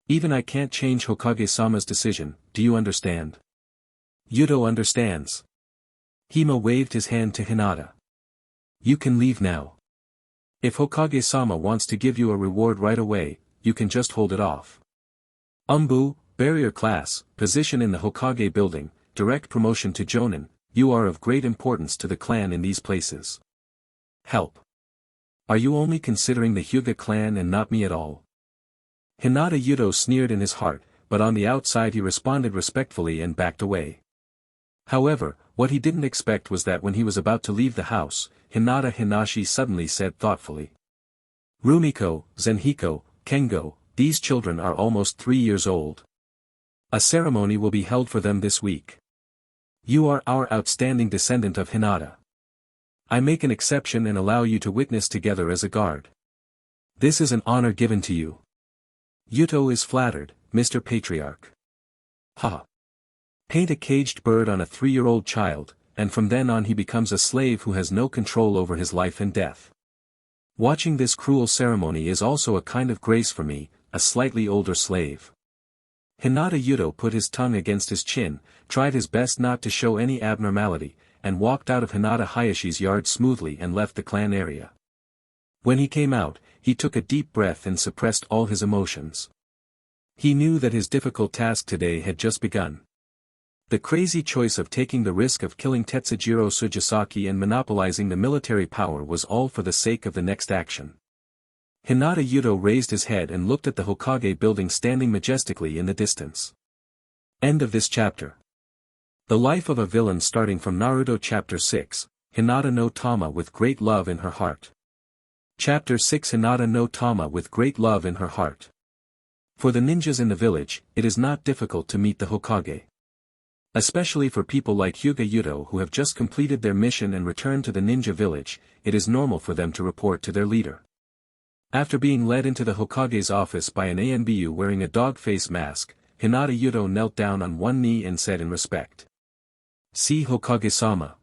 Even I can't change Hokage-sama's decision, do you understand? Yuto understands. Hima waved his hand to Hinata. You can leave now. If Hokage-sama wants to give you a reward right away, you can just hold it off. Umbu, barrier class, position in the Hokage building, direct promotion to Jonin, you are of great importance to the clan in these places. Help. Are you only considering the Hyuga clan and not me at all? Hinata Yuto sneered in his heart, but on the outside he responded respectfully and backed away. However, what he didn't expect was that when he was about to leave the house, Hinata Hinashi suddenly said thoughtfully. Rumiko, Zenhiko, Kengo, these children are almost 3 years old. A ceremony will be held for them this week. You are our outstanding descendant of Hinata. I make an exception and allow you to witness together as a guard. This is an honor given to you. Yuto is flattered, Mr. Patriarch. Ha! Paint a caged bird on a 3-year-old child, and from then on he becomes a slave who has no control over his life and death. Watching this cruel ceremony is also a kind of grace for me, a slightly older slave. Hinata Yuto put his tongue against his chin, tried his best not to show any abnormality, and walked out of Hinata Hayashi's yard smoothly and left the clan area. When he came out, he took a deep breath and suppressed all his emotions. He knew that his difficult task today had just begun. The crazy choice of taking the risk of killing Tetsujiro Sujisaki and monopolizing the military power was all for the sake of the next action. Hinata Yuto raised his head and looked at the Hokage building standing majestically in the distance. End of this chapter. The life of a villain starting from Naruto Chapter 6, Hinata no Tama with great love in her heart. Chapter 6 Hinata no Tama with great love in her heart. For the ninjas in the village, it is not difficult to meet the Hokage. Especially for people like Hyuga Yuto who have just completed their mission and returned to the ninja village, it is normal for them to report to their leader. After being led into the Hokage's office by an ANBU wearing a dog face mask, Hinata Yuto knelt down on one knee and said in respect. See Hokage-sama.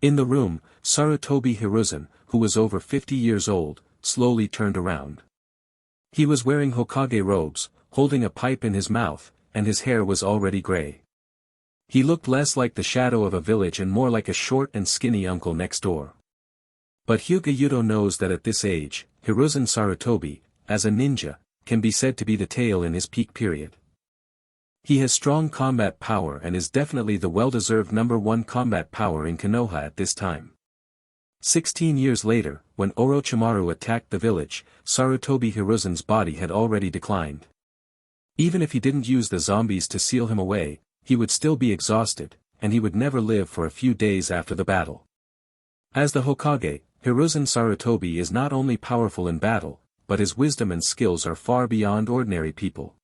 In the room, Sarutobi Hiruzen, who was over 50 years old, slowly turned around. He was wearing Hokage robes, holding a pipe in his mouth, and his hair was already gray. He looked less like the shadow of a village and more like a short and skinny uncle next door. But Hyuga Yuto knows that at this age, Hiruzen Sarutobi, as a ninja, can be said to be the tail in his peak period. He has strong combat power and is definitely the well-deserved #1 combat power in Konoha at this time. 16 years later, when Orochimaru attacked the village, Sarutobi Hiruzen's body had already declined. Even if he didn't use the zombies to seal him away, he would still be exhausted, and he would never live for a few days after the battle. As the Hokage, Hiruzen Sarutobi is not only powerful in battle, but his wisdom and skills are far beyond ordinary people.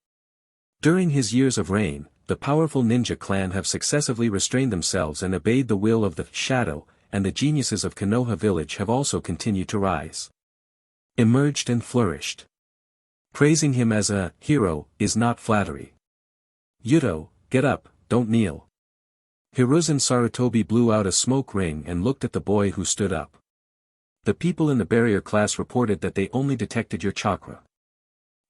During his years of reign, the powerful ninja clan have successively restrained themselves and obeyed the will of the Shadow, and the geniuses of Konoha village have also continued to rise. emerged and flourished. Praising him as a hero is not flattery. Yuto, get up, don't kneel. Hiruzen Sarutobi blew out a smoke ring and looked at the boy who stood up. The people in the barrier class reported that they only detected your chakra.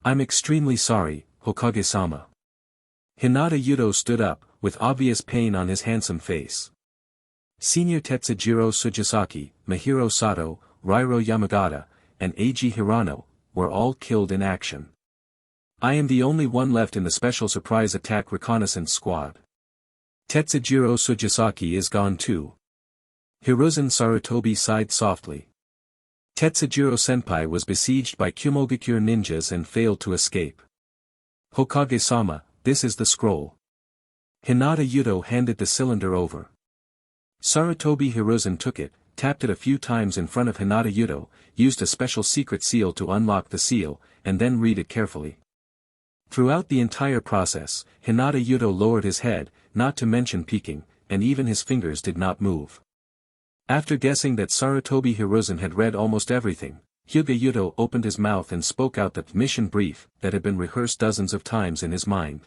I'm extremely sorry, Hokage-sama. Hinata Yuto stood up, with obvious pain on his handsome face. Senior Tetsujiro Sujisaki, Mahiro Sato, Rairo Yamagata, and Eiji Hirano, were all killed in action. I am the only one left in the Special Surprise Attack Reconnaissance Squad. Tetsujiro Sujisaki is gone too. Hiruzen Sarutobi sighed softly. Tetsujiro Senpai was besieged by Kumogakure ninjas and failed to escape. Hokage-sama, this is the scroll. Hinata Yuto handed the cylinder over. Sarutobi Hiruzen took it, tapped it a few times in front of Hinata Yuto, used a special secret seal to unlock the seal, and then read it carefully. Throughout the entire process, Hinata Yuto lowered his head, not to mention peeking, and even his fingers did not move. After guessing that Sarutobi Hiruzen had read almost everything, Hyuga Yuto opened his mouth and spoke out the mission brief that had been rehearsed dozens of times in his mind.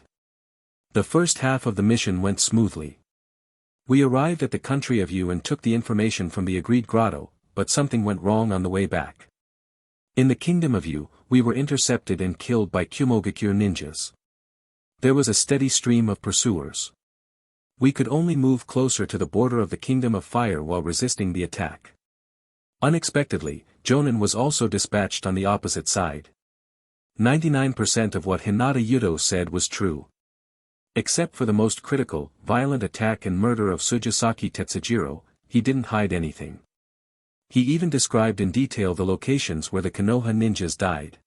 The first half of the mission went smoothly. We arrived at the country of Yu and took the information from the agreed grotto, but something went wrong on the way back. In the kingdom of Yu, we were intercepted and killed by Kumogakure ninjas. There was a steady stream of pursuers. We could only move closer to the border of the Kingdom of Fire while resisting the attack. Unexpectedly, Jonin was also dispatched on the opposite side. 99% of what Hinata Yuto said was true. Except for the most critical, violent attack and murder of Sujisaki Tetsujiro, he didn't hide anything. He even described in detail the locations where the Konoha ninjas died.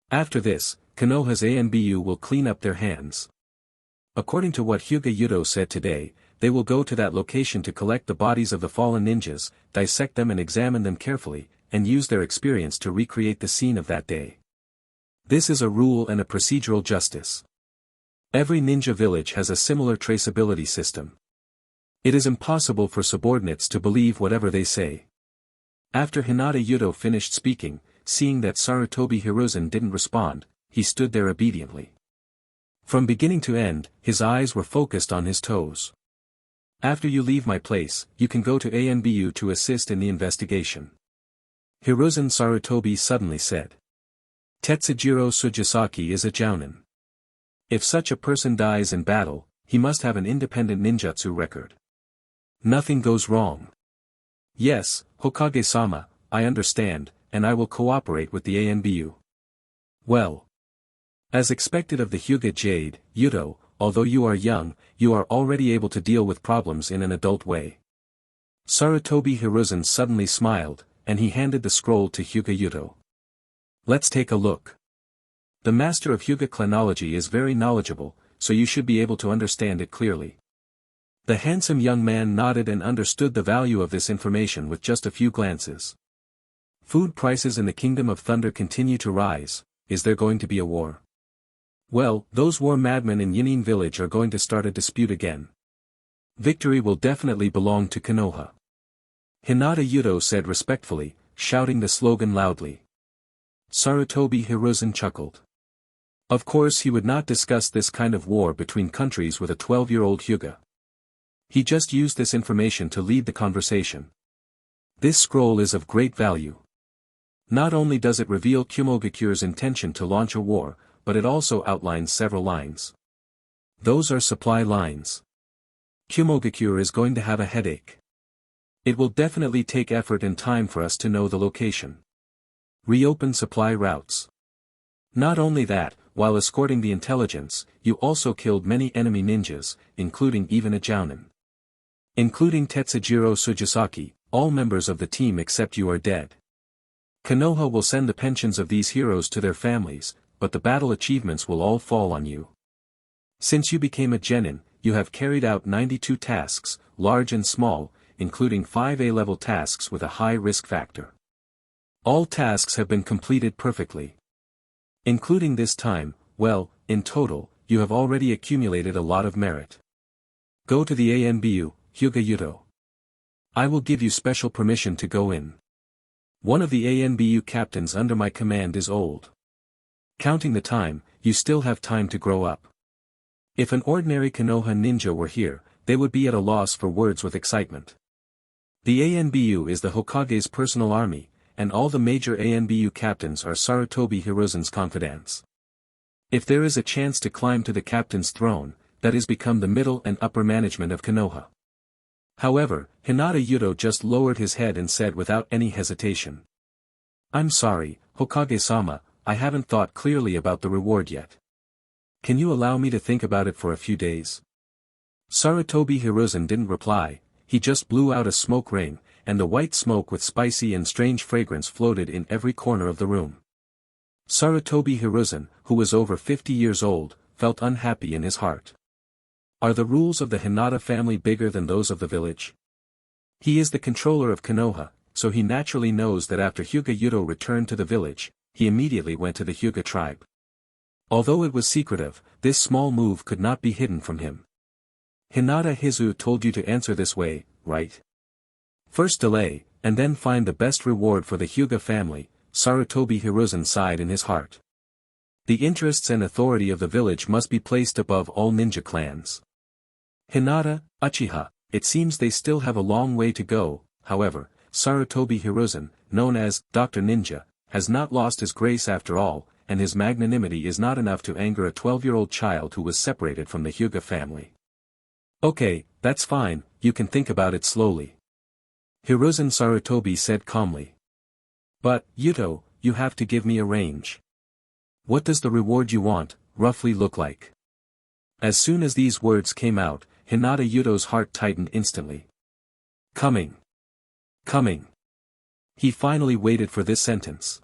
After this, Konoha's ANBU will clean up their hands. According to what Hyuga Yuto said today, they will go to that location to collect the bodies of the fallen ninjas, dissect them and examine them carefully, and use their experience to recreate the scene of that day. This is a rule and a procedural justice. Every ninja village has a similar traceability system. It is impossible for subordinates to believe whatever they say. After Hinata Yuto finished speaking, seeing that Sarutobi Hiruzen didn't respond, he stood there obediently. From beginning to end, his eyes were focused on his toes. After you leave my place, you can go to ANBU to assist in the investigation. Hiruzen Sarutobi suddenly said. Tetsujiro Sujisaki is a jounin. If such a person dies in battle, he must have an independent ninjutsu record. Nothing goes wrong. Yes, Hokage-sama, I understand, and I will cooperate with the ANBU. Well. As expected of the Hyuga Jade, Yuto, although you are young, you are already able to deal with problems in an adult way. Sarutobi Hiruzen suddenly smiled, and he handed the scroll to Hyuga Yuto. Let's take a look. The master of Hyuga clanology is very knowledgeable, so you should be able to understand it clearly. The handsome young man nodded and understood the value of this information with just a few glances. Food prices in the Kingdom of Thunder continue to rise. Is there going to be a war? Well, those war madmen in Yinin village are going to start a dispute again. Victory will definitely belong to Konoha. Hinata Yuto said respectfully, shouting the slogan loudly. Sarutobi Hiruzen chuckled. Of course he would not discuss this kind of war between countries with a 12-year-old Hyuga. He just used this information to lead the conversation. This scroll is of great value. Not only does it reveal Kumogakure's intention to launch a war, but it also outlines several lines. Those are supply lines. Kumogakure is going to have a headache. It will definitely take effort and time for us to know the location. Reopen supply routes. Not only that, while escorting the intelligence, you also killed many enemy ninjas, including even a jounin. Including Tetsujiro Sujisaki, all members of the team except you are dead. Konoha will send the pensions of these heroes to their families, but the battle achievements will all fall on you. Since you became a genin, you have carried out 92 tasks, large and small, including 5 A-level tasks with a high risk factor. All tasks have been completed perfectly. Including this time, well, in total, you have already accumulated a lot of merit. Go to the ANBU, Hyuga Yuto. I will give you special permission to go in. One of the ANBU captains under my command is old. Counting the time, you still have time to grow up. If an ordinary Konoha ninja were here, they would be at a loss for words with excitement. The ANBU is the Hokage's personal army, and all the major ANBU captains are Sarutobi Hiruzen's confidants. If there is a chance to climb to the captain's throne, that is become the middle and upper management of Konoha. However, Hinata Yuto just lowered his head and said without any hesitation. I'm sorry, Hokage-sama, I haven't thought clearly about the reward yet. Can you allow me to think about it for a few days? Sarutobi Hiruzen didn't reply, he just blew out a smoke ring, and the white smoke with spicy and strange fragrance floated in every corner of the room. Sarutobi Hiruzen, who was over 50 years old, felt unhappy in his heart. Are the rules of the Hinata family bigger than those of the village? He is the controller of Konoha, so he naturally knows that after Hyuga Yuto returned to the village, he immediately went to the Hyuga tribe. Although it was secretive, this small move could not be hidden from him. Hinata Hizu told you to answer this way, right? First delay, and then find the best reward for the Hyuga family, Sarutobi Hiruzen sighed in his heart. The interests and authority of the village must be placed above all ninja clans. Hinata, Uchiha, it seems they still have a long way to go, however, Sarutobi Hiruzen, known as Dr. Ninja, has not lost his grace after all, and his magnanimity is not enough to anger a 12-year-old child who was separated from the Hyuga family. Okay, that's fine, you can think about it slowly. Hiruzen Sarutobi said calmly. But, Yuto, you have to give me a range. What does the reward you want, roughly look like? As soon as these words came out, Hinata Yuto's heart tightened instantly. Coming. Coming. He finally waited for this sentence.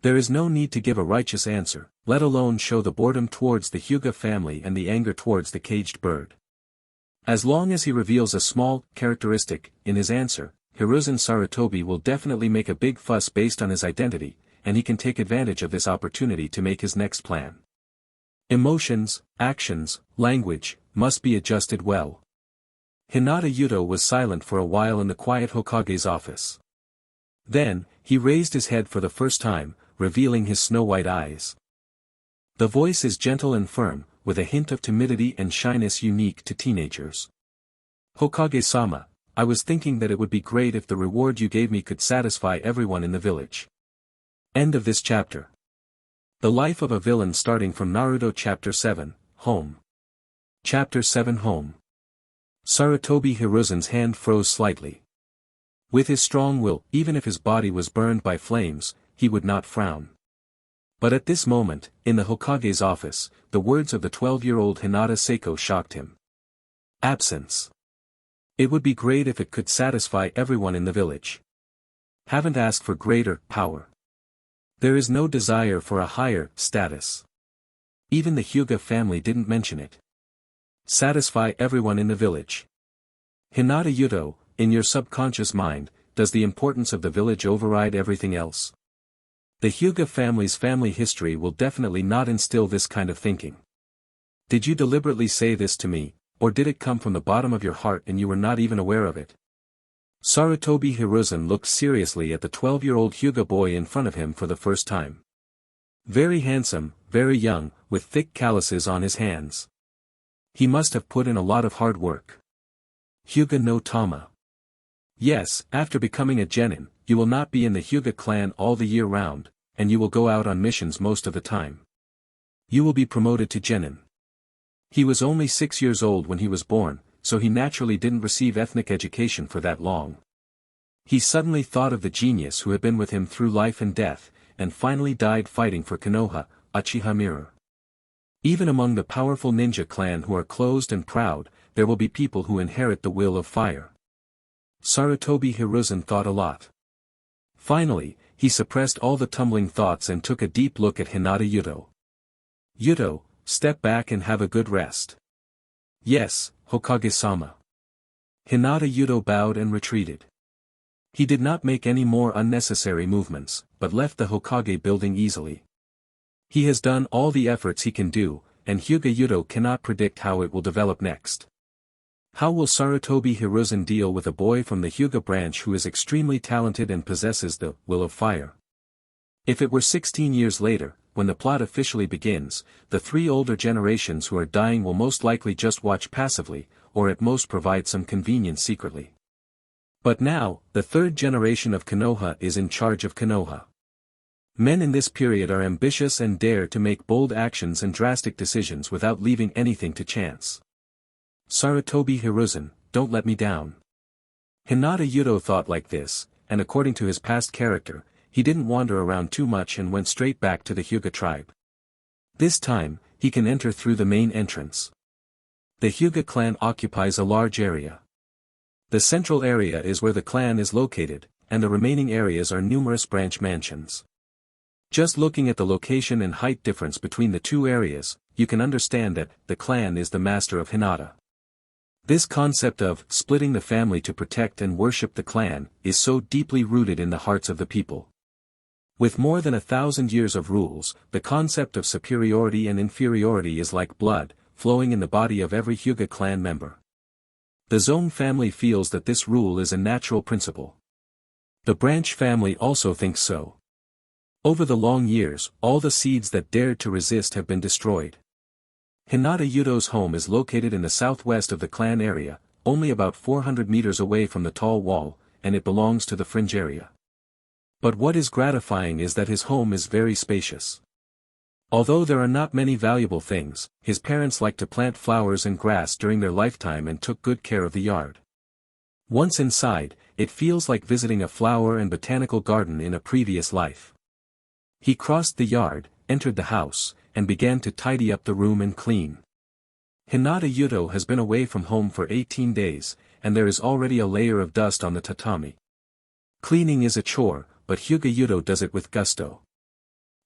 There is no need to give a righteous answer, let alone show the boredom towards the Hyuga family and the anger towards the caged bird. As long as he reveals a small characteristic in his answer, Hiruzen Sarutobi will definitely make a big fuss based on his identity, and he can take advantage of this opportunity to make his next plan. Emotions, actions, language, must be adjusted well. Hinata Yuto was silent for a while in the quiet Hokage's office. Then, he raised his head for the first time, revealing his snow-white eyes. The voice is gentle and firm, with a hint of timidity and shyness unique to teenagers. Hokage-sama, I was thinking that it would be great if the reward you gave me could satisfy everyone in the village. End of this chapter. The Life of a Villain starting from Naruto Chapter 7, Home. Chapter 7 Home. Sarutobi Hiruzen's hand froze slightly. With his strong will, even if his body was burned by flames, he would not frown. But at this moment, in the Hokage's office, the words of the 12-year-old Hinata Seiko shocked him. Absence. It would be great if it could satisfy everyone in the village. Haven't asked for greater power. There is no desire for a higher status. Even the Hyuga family didn't mention it. Satisfy everyone in the village. Hinata Yuto, in your subconscious mind, does the importance of the village override everything else? The Hyuga family's family history will definitely not instill this kind of thinking. Did you deliberately say this to me, or did it come from the bottom of your heart and you were not even aware of it? Sarutobi Hiruzen looked seriously at the 12-year-old Hyuga boy in front of him for the first time. Very handsome, very young, with thick calluses on his hands. He must have put in a lot of hard work. Hyuga no Tama. Yes, after becoming a genin, you will not be in the Hyuga clan all the year round, and you will go out on missions most of the time. You will be promoted to genin. He was only 6 years old when he was born, so he naturally didn't receive ethnic education for that long. He suddenly thought of the genius who had been with him through life and death, and finally died fighting for Konoha, Uchiha Mirror. Even among the powerful ninja clan who are closed and proud, there will be people who inherit the will of fire. Sarutobi Hiruzen thought a lot. Finally, he suppressed all the tumbling thoughts and took a deep look at Hinata Yuto. Yuto, step back and have a good rest. Yes, Hokage-sama. Hinata Yuto bowed and retreated. He did not make any more unnecessary movements, but left the Hokage building easily. He has done all the efforts he can do, and Hyuga Yuto cannot predict how it will develop next. How will Sarutobi Hiruzen deal with a boy from the Hyuga branch who is extremely talented and possesses the will of fire? If it were 16 years later, when the plot officially begins, the three older generations who are dying will most likely just watch passively, or at most provide some convenience secretly. But now, the third generation of Konoha is in charge of Konoha. Men in this period are ambitious and dare to make bold actions and drastic decisions without leaving anything to chance. Sarutobi Hiruzen, don't let me down. Hinata Yudo thought like this, and according to his past character, he didn't wander around too much and went straight back to the Hyuga tribe. This time, he can enter through the main entrance. The Hyuga clan occupies a large area. The central area is where the clan is located, and the remaining areas are numerous branch mansions. Just looking at the location and height difference between the two areas, you can understand that the clan is the master of Hinata. This concept of splitting the family to protect and worship the clan is so deeply rooted in the hearts of the people. With more than 1,000 years of rules, the concept of superiority and inferiority is like blood, flowing in the body of every Hyuga clan member. The Zone family feels that this rule is a natural principle. The branch family also thinks so. Over the long years, all the seeds that dared to resist have been destroyed. Hinata Yudo's home is located in the southwest of the clan area, only about 400 meters away from the tall wall, and it belongs to the fringe area. But what is gratifying is that his home is very spacious. Although there are not many valuable things, his parents liked to plant flowers and grass during their lifetime and took good care of the yard. Once inside, it feels like visiting a flower and botanical garden in a previous life. He crossed the yard, entered the house, and began to tidy up the room and clean. Hinata Yudo has been away from home for 18 days, and there is already a layer of dust on the tatami. Cleaning is a chore, but Hyuga Yudo does it with gusto.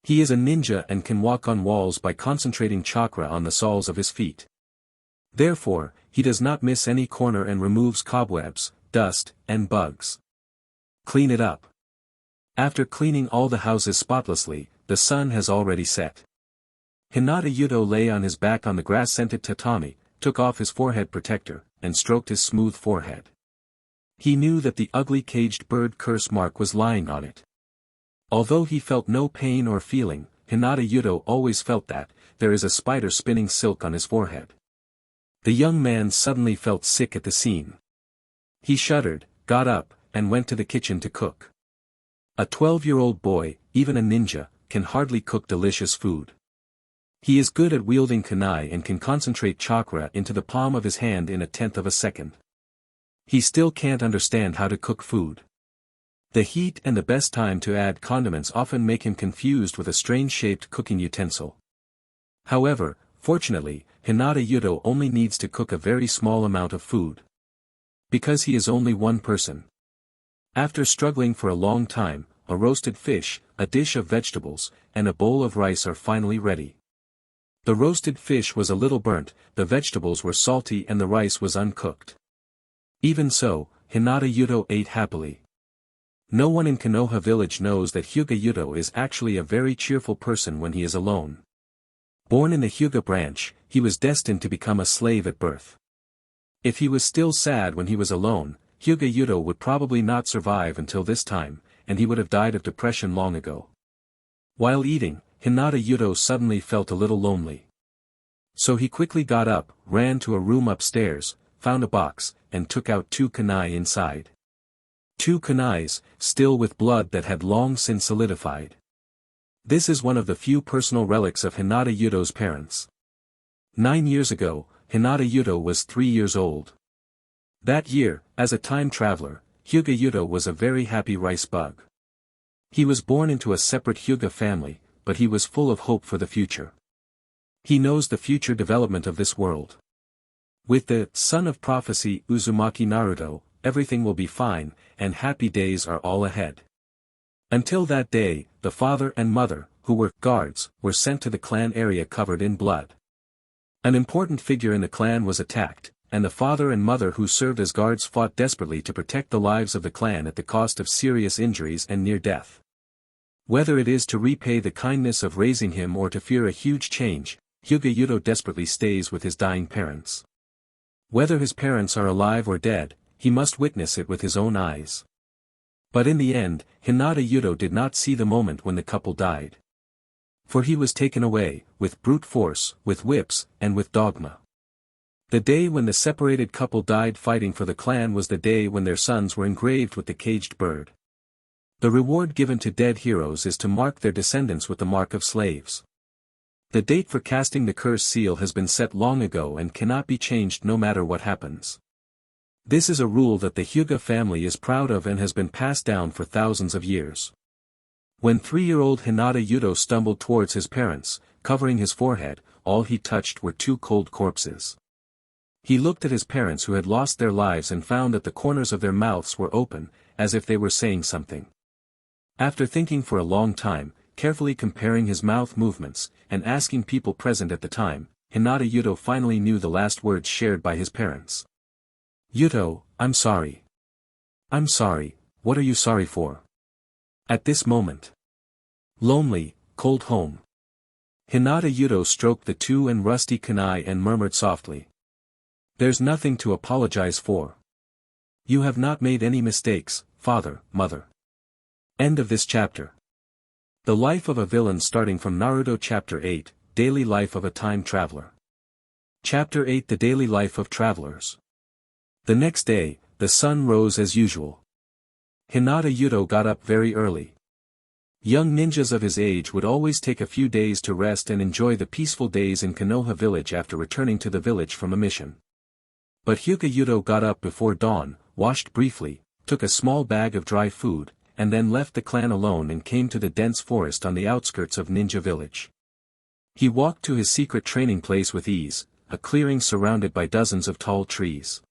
He is a ninja and can walk on walls by concentrating chakra on the soles of his feet. Therefore, he does not miss any corner and removes cobwebs, dust, and bugs. Clean it up. After cleaning all the houses spotlessly, the sun has already set. Hinata Yudo lay on his back on the grass-scented tatami, took off his forehead protector, and stroked his smooth forehead. He knew that the ugly caged bird curse mark was lying on it. Although he felt no pain or feeling, Hinata Yudo always felt that there is a spider spinning silk on his forehead. The young man suddenly felt sick at the scene. He shuddered, got up, and went to the kitchen to cook. A 12-year-old boy, even a ninja, can hardly cook delicious food. He is good at wielding kunai and can concentrate chakra into the palm of his hand in 1/10 of a second. He still can't understand how to cook food. The heat and the best time to add condiments often make him confused with a strange-shaped cooking utensil. However, fortunately, Hinata Yudo only needs to cook a very small amount of food. Because he is only one person. After struggling for a long time, a roasted fish, a dish of vegetables, and a bowl of rice are finally ready. The roasted fish was a little burnt, the vegetables were salty and the rice was uncooked. Even so, Hinata Yudo ate happily. No one in Konoha village knows that Hyuga Yudo is actually a very cheerful person when he is alone. Born in the Hyuga branch, he was destined to become a slave at birth. If he was still sad when he was alone, Hyuga Yudo would probably not survive until this time, and he would have died of depression long ago. While eating, Hinata Yudo suddenly felt a little lonely. So he quickly got up, ran to a room upstairs, found a box, and took out 2 kunai inside. 2 kunais, still with blood that had long since solidified. This is one of the few personal relics of Hinata Yudo's parents. 9 years ago, Hinata Yudo was 3 years old. That year, as a time traveler, Hyuga Yudo was a very happy rice bug. He was born into a separate Hyuga family, but he was full of hope for the future. He knows the future development of this world. With the son of prophecy Uzumaki Naruto, everything will be fine, and happy days are all ahead. Until that day, the father and mother, who were guards, were sent to the clan area covered in blood. An important figure in the clan was attacked, and the father and mother who served as guards fought desperately to protect the lives of the clan at the cost of serious injuries and near death. Whether it is to repay the kindness of raising him or to fear a huge change, Hyuga Yudo desperately stays with his dying parents. Whether his parents are alive or dead, he must witness it with his own eyes. But in the end, Hinata Yuto did not see the moment when the couple died. For he was taken away, with brute force, with whips, and with dogma. The day when the separated couple died fighting for the clan was the day when their sons were engraved with the caged bird. The reward given to dead heroes is to mark their descendants with the mark of slaves. The date for casting the curse seal has been set long ago and cannot be changed no matter what happens. This is a rule that the Hyuga family is proud of and has been passed down for thousands of years. When 3-year-old Hinata Yuto stumbled towards his parents, covering his forehead, all he touched were 2 cold corpses. He looked at his parents who had lost their lives and found that the corners of their mouths were open, as if they were saying something. After thinking for a long time, carefully comparing his mouth movements, and asking people present at the time, Hinata Yuto finally knew the last words shared by his parents. "Yuto, I'm sorry. I'm sorry, what are you sorry for?" At this moment. Lonely, cold home. Hinata Yuto stroked the 2 and rusty kunai and murmured softly. "There's nothing to apologize for. You have not made any mistakes, father, mother." End of this chapter. The life of a villain starting from Naruto Chapter 8, Daily Life of a Time Traveler. Chapter 8 The Daily Life of Travelers. The next day, the sun rose as usual. Hinata Yuto got up very early. Young ninjas of his age would always take a few days to rest and enjoy the peaceful days in Konoha village after returning to the village from a mission. But Hyuga Yuto got up before dawn, washed briefly, took a small bag of dry food, and then left the clan alone and came to the dense forest on the outskirts of Ninja Village. He walked to his secret training place with ease, a clearing surrounded by dozens of tall trees.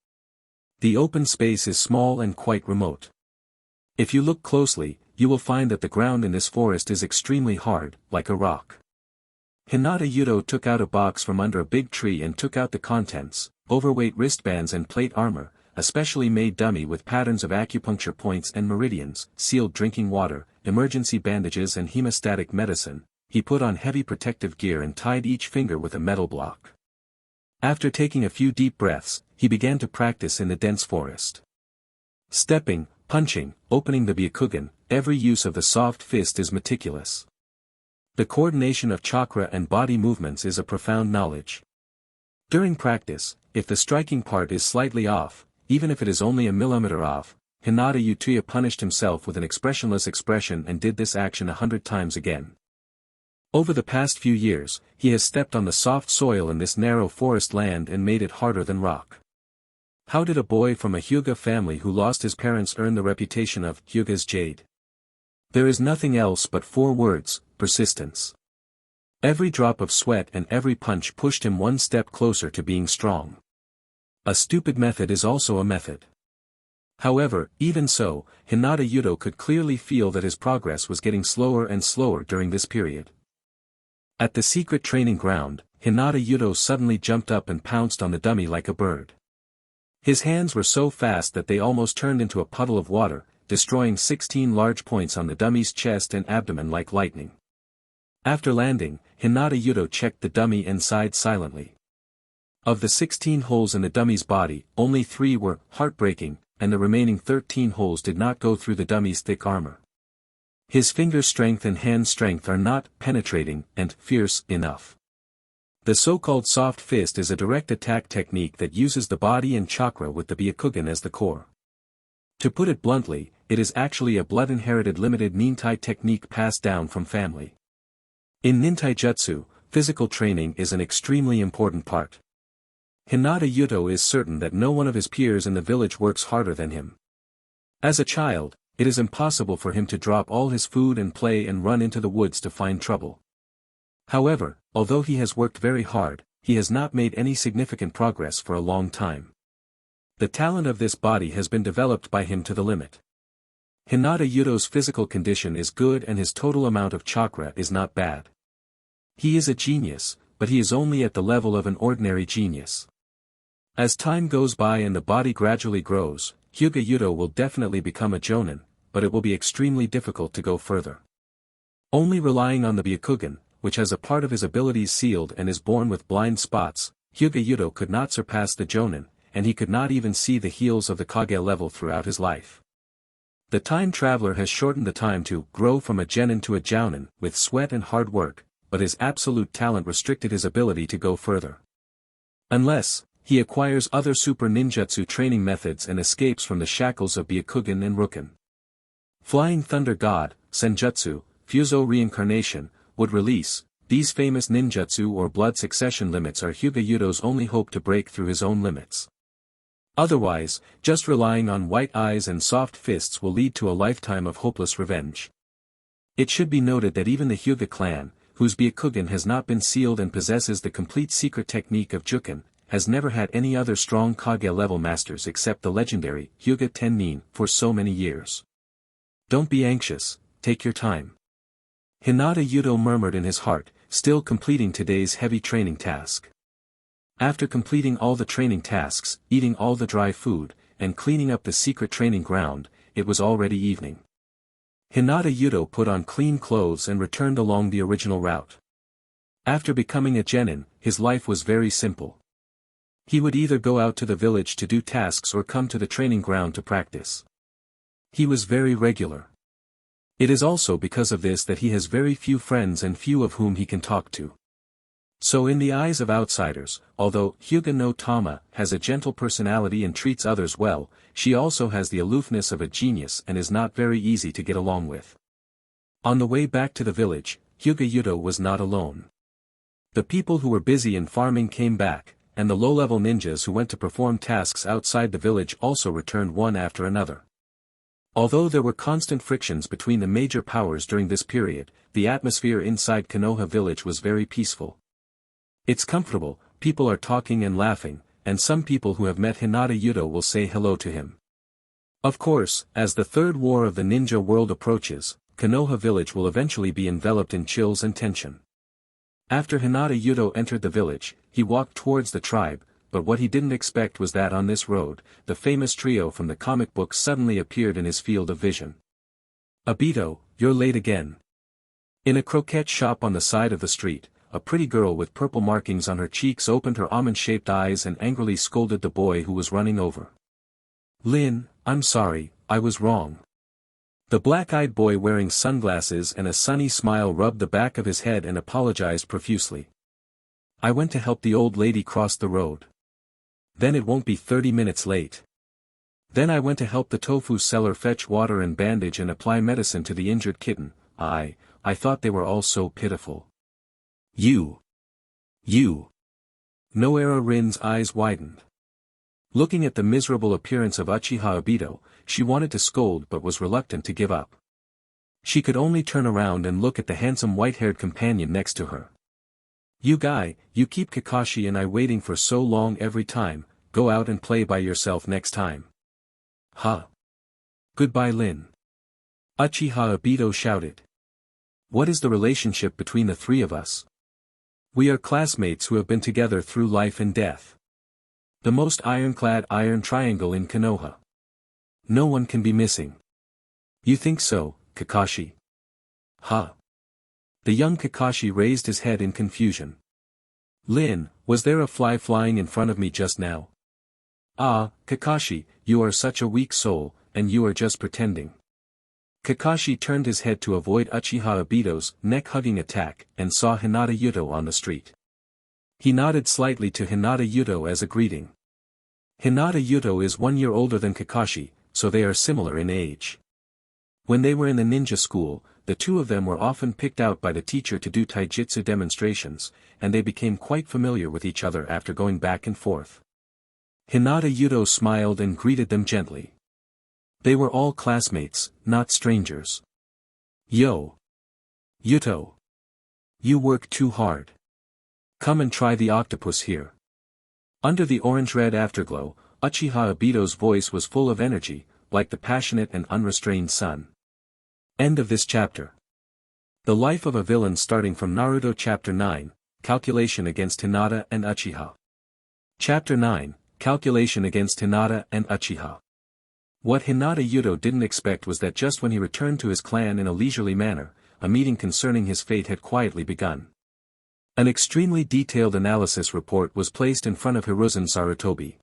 The open space is small and quite remote. If you look closely, you will find that the ground in this forest is extremely hard, like a rock. Hinata Yuto took out a box from under a big tree and took out the contents, overweight wristbands and plate armor, a specially made dummy with patterns of acupuncture points and meridians, sealed drinking water, emergency bandages and hemostatic medicine. He put on heavy protective gear and tied each finger with a metal block. After taking a few deep breaths, he began to practice in the dense forest. Stepping, punching, opening the Byakugan, every use of the soft fist is meticulous. The coordination of chakra and body movements is a profound knowledge. During practice, if the striking part is slightly off, even if it is only a millimeter off, Hinata Yuto punished himself with an expressionless expression and did this action 100 times again. Over the past few years, he has stepped on the soft soil in this narrow forest land and made it harder than rock. How did a boy from a Hyuga family who lost his parents earn the reputation of Hyuga's Jade? There is nothing else but 4 words: persistence. Every drop of sweat and every punch pushed him one step closer to being strong. A stupid method is also a method. However, even so, Hinata Yuto could clearly feel that his progress was getting slower and slower during this period. At the secret training ground, Hinata Yuto suddenly jumped up and pounced on the dummy like a bird. His hands were so fast that they almost turned into a puddle of water, destroying 16 large points on the dummy's chest and abdomen like lightning. After landing, Hinata Yuto checked the dummy and sighed silently. Of the 16 holes in the dummy's body, only 3 were heartbreaking, and the remaining 13 holes did not go through the dummy's thick armor. His finger strength and hand strength are not penetrating and fierce enough. The so-called soft fist is a direct attack technique that uses the body and chakra with the Byakugan as the core. To put it bluntly, it is actually a blood-inherited limited nintai technique passed down from family. In nintaijutsu, physical training is an extremely important part. Hinata Yuto is certain that no one of his peers in the village works harder than him. As a child, it is impossible for him to drop all his food and play and run into the woods to find trouble. However, although he has worked very hard, he has not made any significant progress for a long time. The talent of this body has been developed by him to the limit. Hinata Yuto's physical condition is good and his total amount of chakra is not bad. He is a genius, but he is only at the level of an ordinary genius. As time goes by and the body gradually grows, Hyuga Yuto will definitely become a jonin, but it will be extremely difficult to go further. Only relying on the Byakugan, which has a part of his abilities sealed and is born with blind spots, Hyuga Yuto could not surpass the jonin, and he could not even see the heels of the Kage level throughout his life. The time traveler has shortened the time to grow from a genin to a jounin with sweat and hard work, but his absolute talent restricted his ability to go further. Unless he acquires other super ninjutsu training methods and escapes from the shackles of Byakugan and Rukin. Flying Thunder God, Senjutsu, Fuso Reincarnation, would release. These famous ninjutsu or blood succession limits are Hyuga Yudo's only hope to break through his own limits. Otherwise, just relying on white eyes and soft fists will lead to a lifetime of hopeless revenge. It should be noted that even the Hyuga clan, whose Byakugan has not been sealed and possesses the complete secret technique of Jukin, has never had any other strong Kage-level masters except the legendary Hyuga Tennin for so many years. Don't be anxious, take your time. Hinata Yudo murmured in his heart, still completing today's heavy training task. After completing all the training tasks, eating all the dry food, and cleaning up the secret training ground, it was already evening. Hinata Yudo put on clean clothes and returned along the original route. After becoming a genin, his life was very simple. He would either go out to the village to do tasks or come to the training ground to practice. He was very regular. It is also because of this that he has very few friends and few of whom he can talk to. So in the eyes of outsiders, although Hyuga no Tama has a gentle personality and treats others well, she also has the aloofness of a genius and is not very easy to get along with. On the way back to the village, Hyuga Yudo was not alone. The people who were busy in farming came back, and the low-level ninjas who went to perform tasks outside the village also returned one after another. Although there were constant frictions between the major powers during this period, the atmosphere inside Konoha village was very peaceful. It's comfortable, people are talking and laughing, and some people who have met Hinata Yudo will say hello to him. Of course, as the third war of the ninja world approaches, Konoha village will eventually be enveloped in chills and tension. After Hinata Yudo entered the village, he walked towards the tribe, but what he didn't expect was that on this road, the famous trio from the comic book suddenly appeared in his field of vision. Obito, you're late again. In a croquette shop on the side of the street, a pretty girl with purple markings on her cheeks opened her almond-shaped eyes and angrily scolded the boy who was running over. Lin, I'm sorry, I was wrong. The black-eyed boy wearing sunglasses and a sunny smile rubbed the back of his head and apologized profusely. I went to help the old lady cross the road. Then it won't be 30 minutes late. Then I went to help the tofu seller fetch water and bandage and apply medicine to the injured kitten. I thought they were all so pitiful. You. Noera Rin's eyes widened. Looking at the miserable appearance of Uchiha Obito, she wanted to scold but was reluctant to give up. She could only turn around and look at the handsome white-haired companion next to her. You guy, you keep Kakashi and I waiting for so long every time, go out and play by yourself next time. Huh. Goodbye Lin. Uchiha Obito shouted. What is the relationship between the three of us? We are classmates who have been together through life and death. The most ironclad iron triangle in Konoha. No one can be missing. You think so, Kakashi? Huh. The young Kakashi raised his head in confusion. Lin, was there a fly flying in front of me just now? Ah, Kakashi, you are such a weak soul, and you are just pretending. Kakashi turned his head to avoid Uchiha Obito's neck-hugging attack and saw Hinata Yudo on the street. He nodded slightly to Hinata Yudo as a greeting. Hinata Yudo is 1 year older than Kakashi, so they are similar in age. When they were in the ninja school, the two of them were often picked out by the teacher to do taijutsu demonstrations, and they became quite familiar with each other after going back and forth. Hinata Yudo smiled and greeted them gently. They were all classmates, not strangers. Yo. Yuto. You work too hard. Come and try the octopus here. Under the orange-red afterglow, Uchiha Obito's voice was full of energy, like the passionate and unrestrained sun. End of this chapter. The life of a villain starting from Naruto Chapter 9, Calculation against Hinata and Uchiha. Chapter 9, Calculation against Hinata and Uchiha. What Hinata Yudo didn't expect was that just when he returned to his clan in a leisurely manner, a meeting concerning his fate had quietly begun. An extremely detailed analysis report was placed in front of Hiruzen Sarutobi.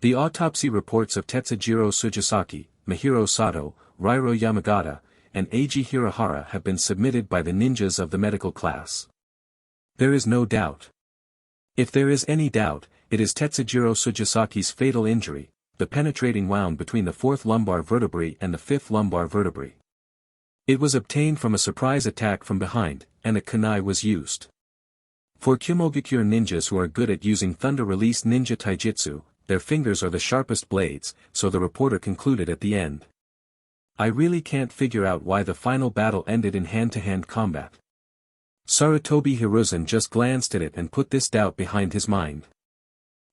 The autopsy reports of Tetsujiro Sujisaki, Mahiro Sato, Rairo Yamagata, and Eiji Hirahara have been submitted by the ninjas of the medical class. There is no doubt. If there is any doubt, it is Tetsujiro Sujisaki's fatal injury, the penetrating wound between the fourth lumbar vertebrae and the fifth lumbar vertebrae. It was obtained from a surprise attack from behind, and a kunai was used. For Kumogakure ninjas who are good at using thunder-release ninja taijutsu, their fingers are the sharpest blades, so the reporter concluded at the end. I really can't figure out why the final battle ended in hand-to-hand combat. Sarutobi Hiruzen just glanced at it and put this doubt behind his mind.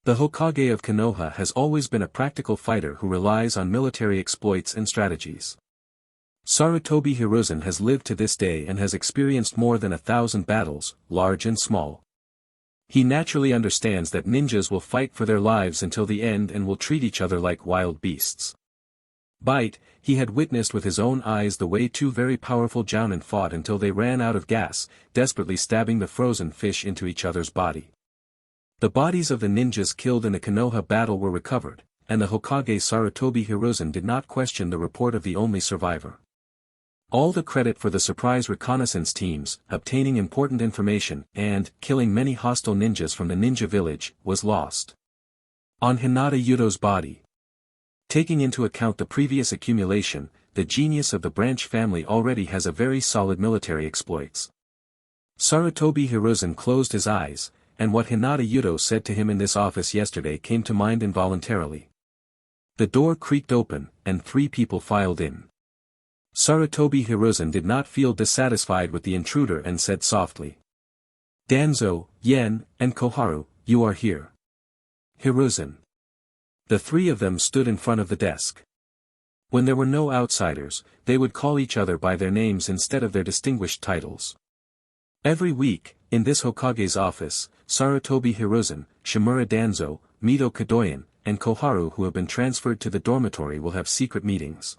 The Hokage of Konoha has always been a practical fighter who relies on military exploits and strategies. Sarutobi Hiruzen has lived to this day and has experienced more than 1,000 battles, large and small. He naturally understands that ninjas will fight for their lives until the end and will treat each other like wild beasts. He had witnessed with his own eyes the way two very powerful jounin fought until they ran out of gas, desperately stabbing the frozen fish into each other's body. The bodies of the ninjas killed in the Konoha battle were recovered, and the Hokage Sarutobi Hiruzen did not question the report of the only survivor. All the credit for the surprise reconnaissance teams, obtaining important information, and killing many hostile ninjas from the ninja village, was lost on Hinata Yuto's body. Taking into account the previous accumulation, the genius of the branch family already has a very solid military exploits. Sarutobi Hiruzen closed his eyes, and what Hinata Yuto said to him in this office yesterday came to mind involuntarily. The door creaked open, and 3 people filed in. Sarutobi Hiruzen did not feel dissatisfied with the intruder and said softly. Danzo, Yen, and Koharu, you are here. Hiruzen. The 3 of them stood in front of the desk. When there were no outsiders, they would call each other by their names instead of their distinguished titles. Every week, in this Hokage's office, Sarutobi Hiruzen, Shimura Danzo, Mito Kadoyan, and Koharu who have been transferred to the dormitory will have secret meetings.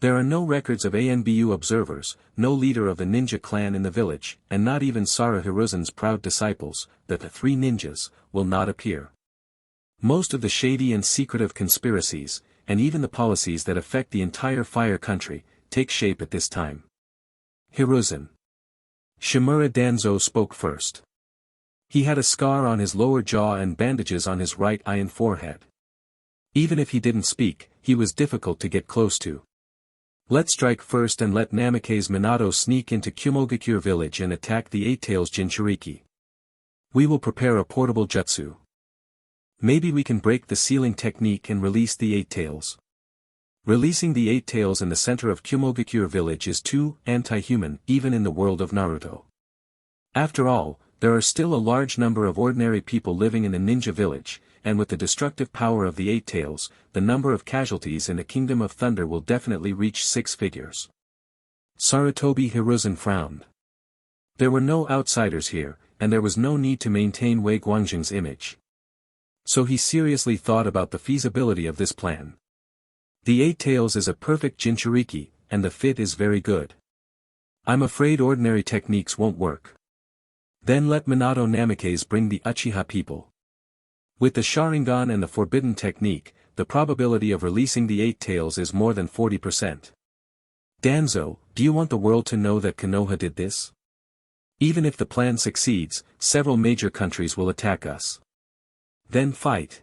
There are no records of ANBU observers, no leader of the ninja clan in the village, and not even Sara Hiruzen's proud disciples, that the 3 ninjas, will not appear. Most of the shady and secretive conspiracies, and even the policies that affect the entire fire country, take shape at this time. Hiruzen. Shimura Danzo spoke first. He had a scar on his lower jaw and bandages on his right eye and forehead. Even if he didn't speak, he was difficult to get close to. Let's strike first and let Namikaze Minato sneak into Kumogakure village and attack the 8-Tails Jinchuriki. We will prepare a portable jutsu. Maybe we can break the sealing technique and release the 8-Tails. Releasing the 8-Tails in the center of Kumogakure village is too anti-human even in the world of Naruto. After all, there are still a large number of ordinary people living in a ninja village, and with the destructive power of the 8-Tails, the number of casualties in the Kingdom of Thunder will definitely reach 6 figures. Sarutobi Hiruzen frowned. There were no outsiders here, and there was no need to maintain Wei Guangjing's image. So he seriously thought about the feasibility of this plan. The 8-Tails is a perfect Jinchuriki, and the fit is very good. I'm afraid ordinary techniques won't work. Then let Minato Namikaze bring the Uchiha people. With the Sharingan and the forbidden technique, the probability of releasing the 8-Tails is more than 40%. Danzo, do you want the world to know that Konoha did this? Even if the plan succeeds, several major countries will attack us. Then fight.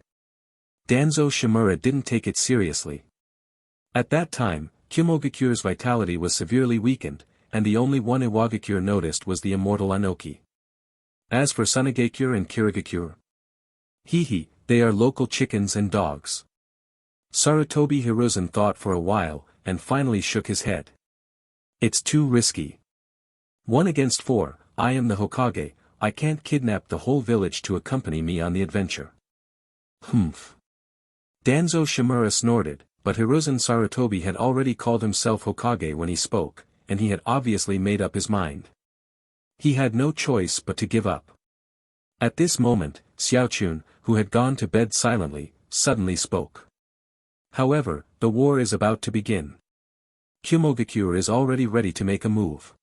Danzo Shimura didn't take it seriously. At that time, Kumogakure's vitality was severely weakened, and the only one Iwagakure noticed was the immortal Anoki. As for Sunagakure and Kirigakure, they are local chickens and dogs. Sarutobi Hiruzen thought for a while, and finally shook his head. It's too risky. 1 against 4, I am the Hokage, I can't kidnap the whole village to accompany me on the adventure. Humph. Danzo Shimura snorted, but Hiruzen Sarutobi had already called himself Hokage when he spoke, and he had obviously made up his mind. He had no choice but to give up. At this moment, Xiaochun, who had gone to bed silently, suddenly spoke. However, the war is about to begin. Kumogakure is already ready to make a move.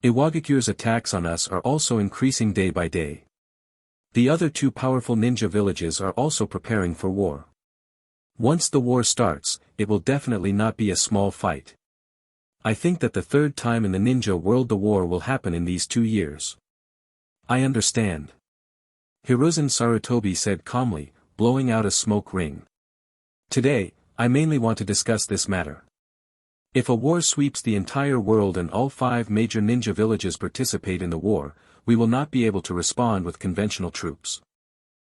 Iwagakure's attacks on us are also increasing day by day. The other 2 powerful ninja villages are also preparing for war. Once the war starts, it will definitely not be a small fight. I think that the third time in the ninja world the war will happen in these 2 years. I understand. Hiruzen Sarutobi said calmly, blowing out a smoke ring. Today, I mainly want to discuss this matter. If a war sweeps the entire world and all 5 major ninja villages participate in the war, we will not be able to respond with conventional troops.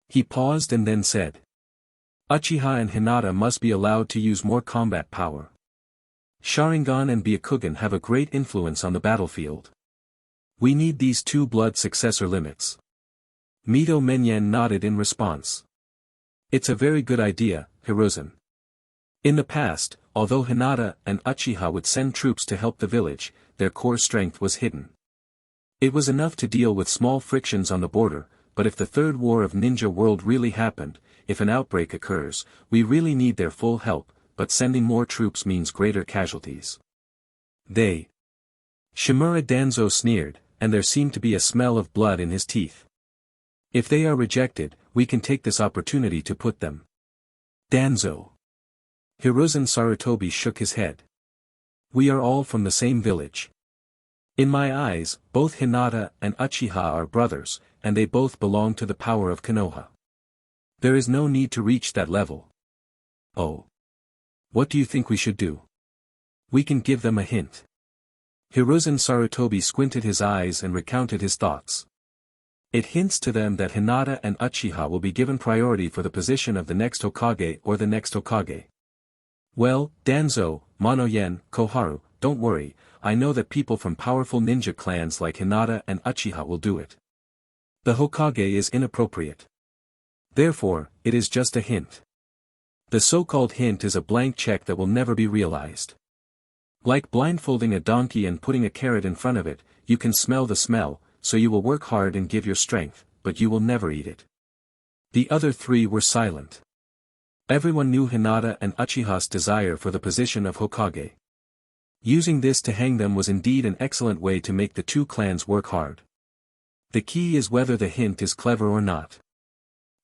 He paused and then said. Uchiha and Hinata must be allowed to use more combat power. Sharingan and Byakugan have a great influence on the battlefield. We need these 2 blood successor limits. Mito Menyen nodded in response. It's a very good idea, Hiruzen. In the past, although Hinata and Uchiha would send troops to help the village, their core strength was hidden. It was enough to deal with small frictions on the border, but if the third war of ninja world really happened, if an outbreak occurs, we really need their full help, but sending more troops means greater casualties. Shimura Danzo sneered, and there seemed to be a smell of blood in his teeth. If they are rejected, we can take this opportunity to put them. Danzo. Hiruzen Sarutobi shook his head. We are all from the same village. In my eyes, both Hinata and Uchiha are brothers, and they both belong to the power of Konoha. There is no need to reach that level. Oh. What do you think we should do? We can give them a hint. Hiruzen Sarutobi squinted his eyes and recounted his thoughts. It hints to them that Hinata and Uchiha will be given priority for the position of the next Hokage or the next Hokage. Well, Danzo, Monoyen, Koharu, don't worry, I know that people from powerful ninja clans like Hinata and Uchiha will do it. The Hokage is inappropriate. Therefore, it is just a hint. The so-called hint is a blank check that will never be realized. Like blindfolding a donkey and putting a carrot in front of it, you can smell the smell, so you will work hard and give your strength, but you will never eat it. The other 3 were silent. Everyone knew Hinata and Uchiha's desire for the position of Hokage. Using this to hang them was indeed an excellent way to make the 2 clans work hard. The key is whether the hint is clever or not.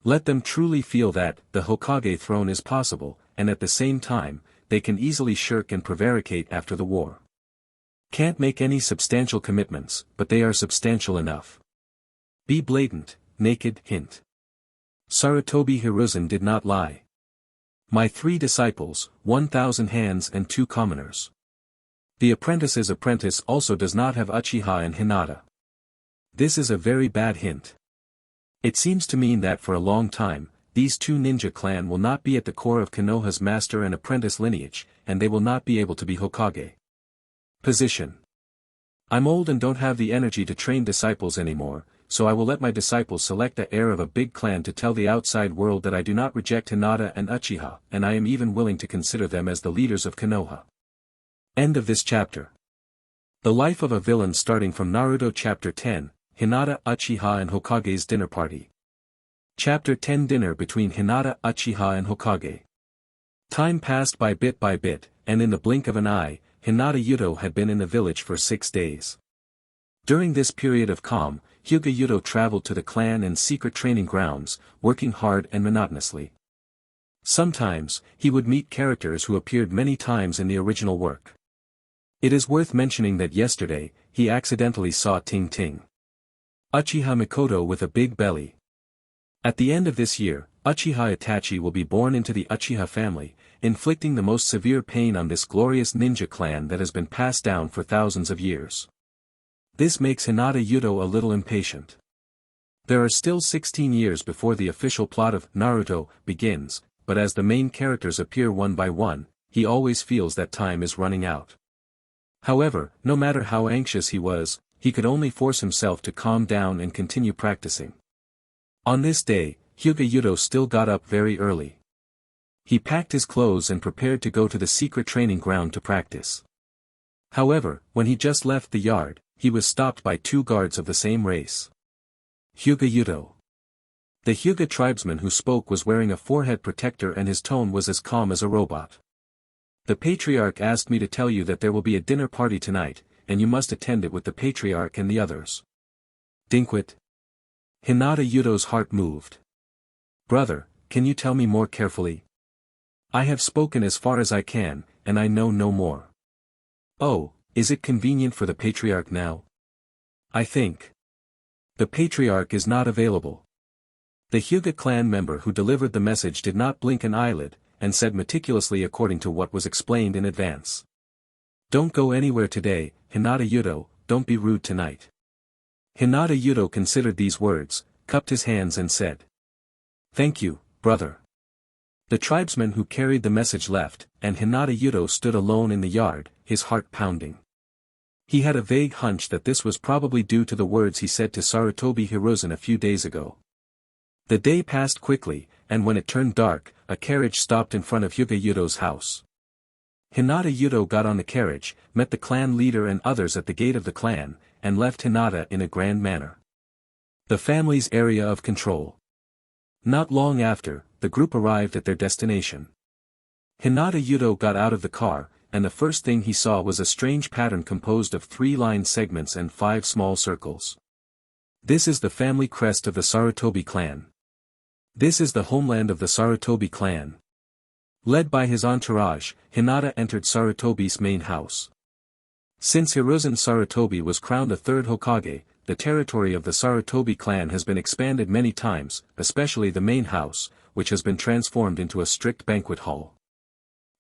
Let them truly feel that the Hokage throne is possible, and at the same time, they can easily shirk and prevaricate after the war. Can't make any substantial commitments, but they are substantial enough. Be blatant, naked, hint. Sarutobi Hiruzen did not lie. My 3 disciples, 1,000 hands and 2 commoners. The apprentice's apprentice also does not have Uchiha and Hinata. This is a very bad hint. It seems to mean that for a long time, these 2 ninja clan will not be at the core of Konoha's master and apprentice lineage, and they will not be able to be Hokage. Position. I'm old and don't have the energy to train disciples anymore, so I will let my disciples select the heir of a big clan to tell the outside world that I do not reject Hinata and Uchiha, and I am even willing to consider them as the leaders of Konoha. End of this chapter. The life of a villain starting from Naruto Chapter 10, Hinata, Uchiha and Hokage's dinner party. Chapter 10 Dinner between Hinata, Uchiha and Hokage. Time passed by bit, and in the blink of an eye, Hinata Yuto had been in the village for 6 days. During this period of calm, Hyuga Yuto traveled to the clan and secret training grounds, working hard and monotonously. Sometimes, he would meet characters who appeared many times in the original work. It is worth mentioning that yesterday, he accidentally saw Ting Ting. Uchiha Mikoto with a big belly. At the end of this year, Uchiha Itachi will be born into the Uchiha family, inflicting the most severe pain on this glorious ninja clan that has been passed down for thousands of years. This makes Hinata Yuto a little impatient. There are still 16 years before the official plot of Naruto begins, but as the main characters appear one by one, he always feels that time is running out. However, no matter how anxious he was, he could only force himself to calm down and continue practicing. On this day, Hyuga Yuto still got up very early. He packed his clothes and prepared to go to the secret training ground to practice. However, when he just left the yard, he was stopped by 2 guards of the same race. Hyuga Yuto. The Hyuga tribesman who spoke was wearing a forehead protector and his tone was as calm as a robot. The patriarch asked me to tell you that there will be a dinner party tonight, and you must attend it with the patriarch and the others. Dinkwit. Hinata Yuto's heart moved. Brother, can you tell me more carefully? I have spoken as far as I can, and I know no more. Oh, is it convenient for the patriarch now? I think. The patriarch is not available. The Hyuga clan member who delivered the message did not blink an eyelid, and said meticulously according to what was explained in advance. Don't go anywhere today, Hinata Yudo, don't be rude tonight. Hinata Yudo considered these words, cupped his hands and said. Thank you, brother. The tribesman who carried the message left, and Hinata Yudo stood alone in the yard, his heart pounding. He had a vague hunch that this was probably due to the words he said to Sarutobi Hiruzen a few days ago. The day passed quickly, and when it turned dark, a carriage stopped in front of Hyuga Yudo's house. Hinata Yudo got on the carriage, met the clan leader and others at the gate of the clan, and left Hinata in a grand manner. The family's area of control. Not long after, the group arrived at their destination. Hinata Yudo got out of the car, and the first thing he saw was a strange pattern composed of 3 line segments and 5 small circles. This is the family crest of the Sarutobi clan. This is the homeland of the Sarutobi clan. Led by his entourage, Hinata entered Sarutobi's main house. Since Hiruzen Sarutobi was crowned a 3rd Hokage, the territory of the Sarutobi clan has been expanded many times, especially the main house, which has been transformed into a strict banquet hall.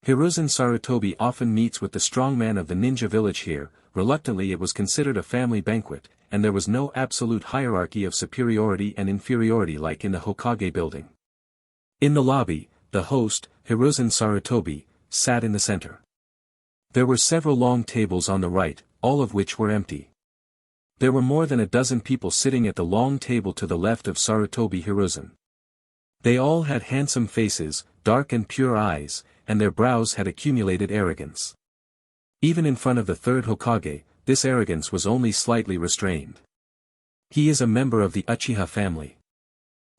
Hiruzen Sarutobi often meets with the strongman of the ninja village here. Reluctantly it was considered a family banquet, and there was no absolute hierarchy of superiority and inferiority like in the Hokage building. In the lobby, the host, Hiruzen Sarutobi, sat in the center. There were several long tables on the right, all of which were empty. There were more than a dozen people sitting at the long table to the left of Sarutobi Hiruzen. They all had handsome faces, dark and pure eyes, and their brows had accumulated arrogance. Even in front of the 3rd Hokage, this arrogance was only slightly restrained. He is a member of the Uchiha family.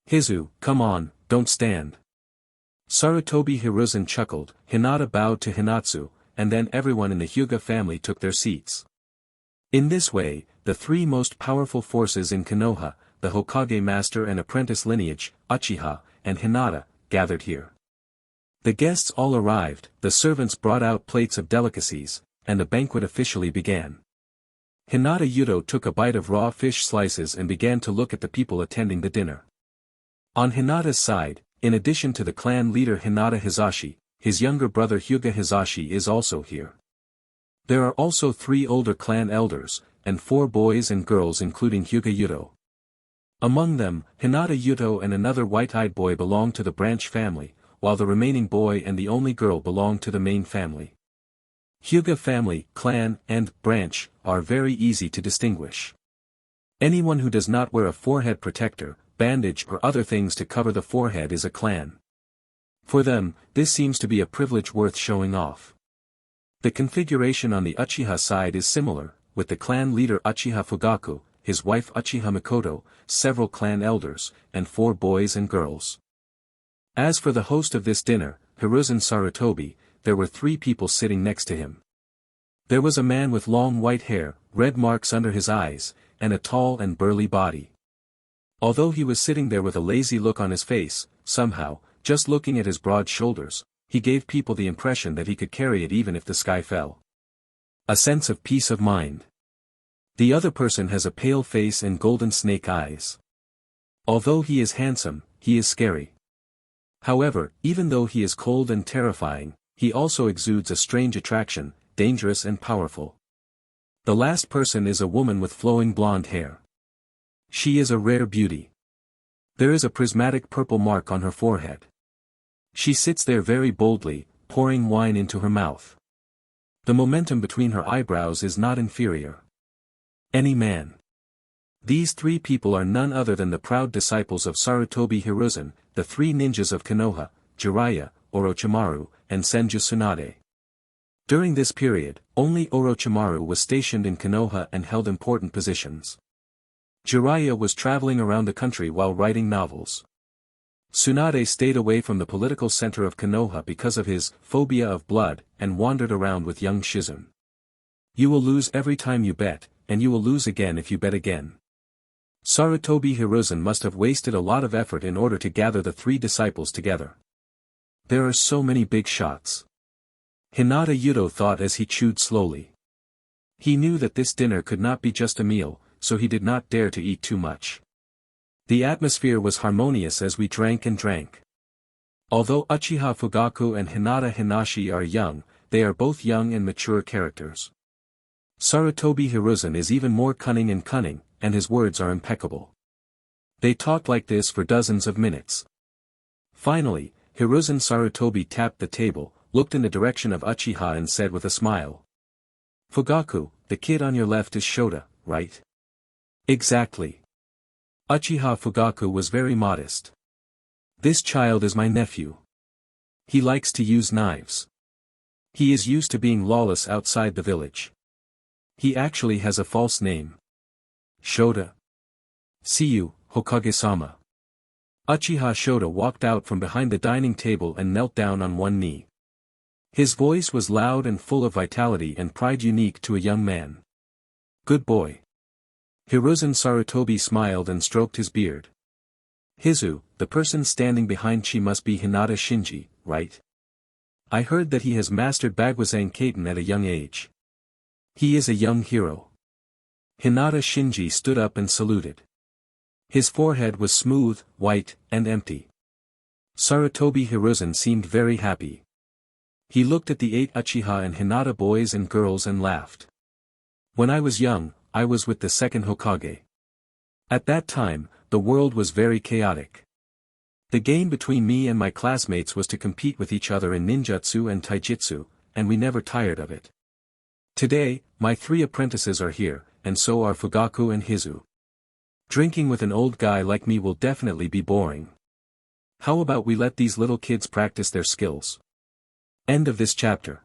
Hizu, come on, don't stand. Sarutobi Hiruzen chuckled, Hinata bowed to Hinatsu, and then everyone in the Hyuga family took their seats. In this way, the 3 most powerful forces in Konoha, the Hokage master and apprentice lineage, Uchiha, and Hinata, gathered here. The guests all arrived, the servants brought out plates of delicacies, and the banquet officially began. Hinata Yudo took a bite of raw fish slices and began to look at the people attending the dinner. On Hinata's side, in addition to the clan leader Hinata Hizashi, his younger brother Hyuga Hizashi is also here. There are also 3 older clan elders, and 4 boys and girls including Hyuga Yudo. Among them, Hinata Yudo and another white-eyed boy belong to the branch family, while the remaining boy and the only girl belong to the main family. Hyuga family, clan, and branch are very easy to distinguish. Anyone who does not wear a forehead protector, bandage or other things to cover the forehead is a clan. For them, this seems to be a privilege worth showing off. The configuration on the Uchiha side is similar, with the clan leader Uchiha Fugaku, his wife Uchiha Mikoto, several clan elders, and 4 boys and girls. As for the host of this dinner, Hiruzen Sarutobi, there were 3 people sitting next to him. There was a man with long white hair, red marks under his eyes, and a tall and burly body. Although he was sitting there with a lazy look on his face, somehow, just looking at his broad shoulders, he gave people the impression that he could carry it even if the sky fell. A sense of peace of mind. The other person has a pale face and golden snake eyes. Although he is handsome, he is scary. However, even though he is cold and terrifying, he also exudes a strange attraction, dangerous and powerful. The last person is a woman with flowing blonde hair. She is a rare beauty. There is a prismatic purple mark on her forehead. She sits there very boldly, pouring wine into her mouth. The momentum between her eyebrows is not inferior. Any man. These 3 people are none other than the proud disciples of Sarutobi Hiruzen, the 3 ninjas of Konoha, Jiraiya, Orochimaru, and Senju Tsunade. During this period, only Orochimaru was stationed in Konoha and held important positions. Jiraiya was traveling around the country while writing novels. Tsunade stayed away from the political center of Konoha because of his phobia of blood and wandered around with young Shizune. You will lose every time you bet, and you will lose again if you bet again. Sarutobi Hiruzen must have wasted a lot of effort in order to gather the 3 disciples together. There are so many big shots. Hinata Yudo thought as he chewed slowly. He knew that this dinner could not be just a meal, so he did not dare to eat too much. The atmosphere was harmonious as we drank and drank. Although Uchiha Fugaku and Hinata Hinashi are young, they are both young and mature characters. Sarutobi Hiruzen is even more cunning, and his words are impeccable. They talked like this for dozens of minutes. Finally, Hiruzen Sarutobi tapped the table, looked in the direction of Uchiha and said with a smile. Fugaku, the kid on your left is Shota, right? Exactly. Uchiha Fugaku was very modest. This child is my nephew. He likes to use knives. He is used to being lawless outside the village. He actually has a false name. Shota. See you, Hokage-sama. Uchiha Shota walked out from behind the dining table and knelt down on one knee. His voice was loud and full of vitality and pride unique to a young man. Good boy. Hiruzen Sarutobi smiled and stroked his beard. Hizu, the person standing behind Chi must be Hinata Shinji, right? I heard that he has mastered Bagwazang Kaiten at a young age. He is a young hero. Hinata Shinji stood up and saluted. His forehead was smooth, white, and empty. Sarutobi Hiruzen seemed very happy. He looked at the 8 Uchiha and Hinata boys and girls and laughed. When I was young, I was with the second Hokage. At that time, the world was very chaotic. The game between me and my classmates was to compete with each other in ninjutsu and taijutsu, and we never tired of it. Today, my 3 apprentices are here, and so are Fugaku and Hizu. Drinking with an old guy like me will definitely be boring. How about we let these little kids practice their skills? End of this chapter.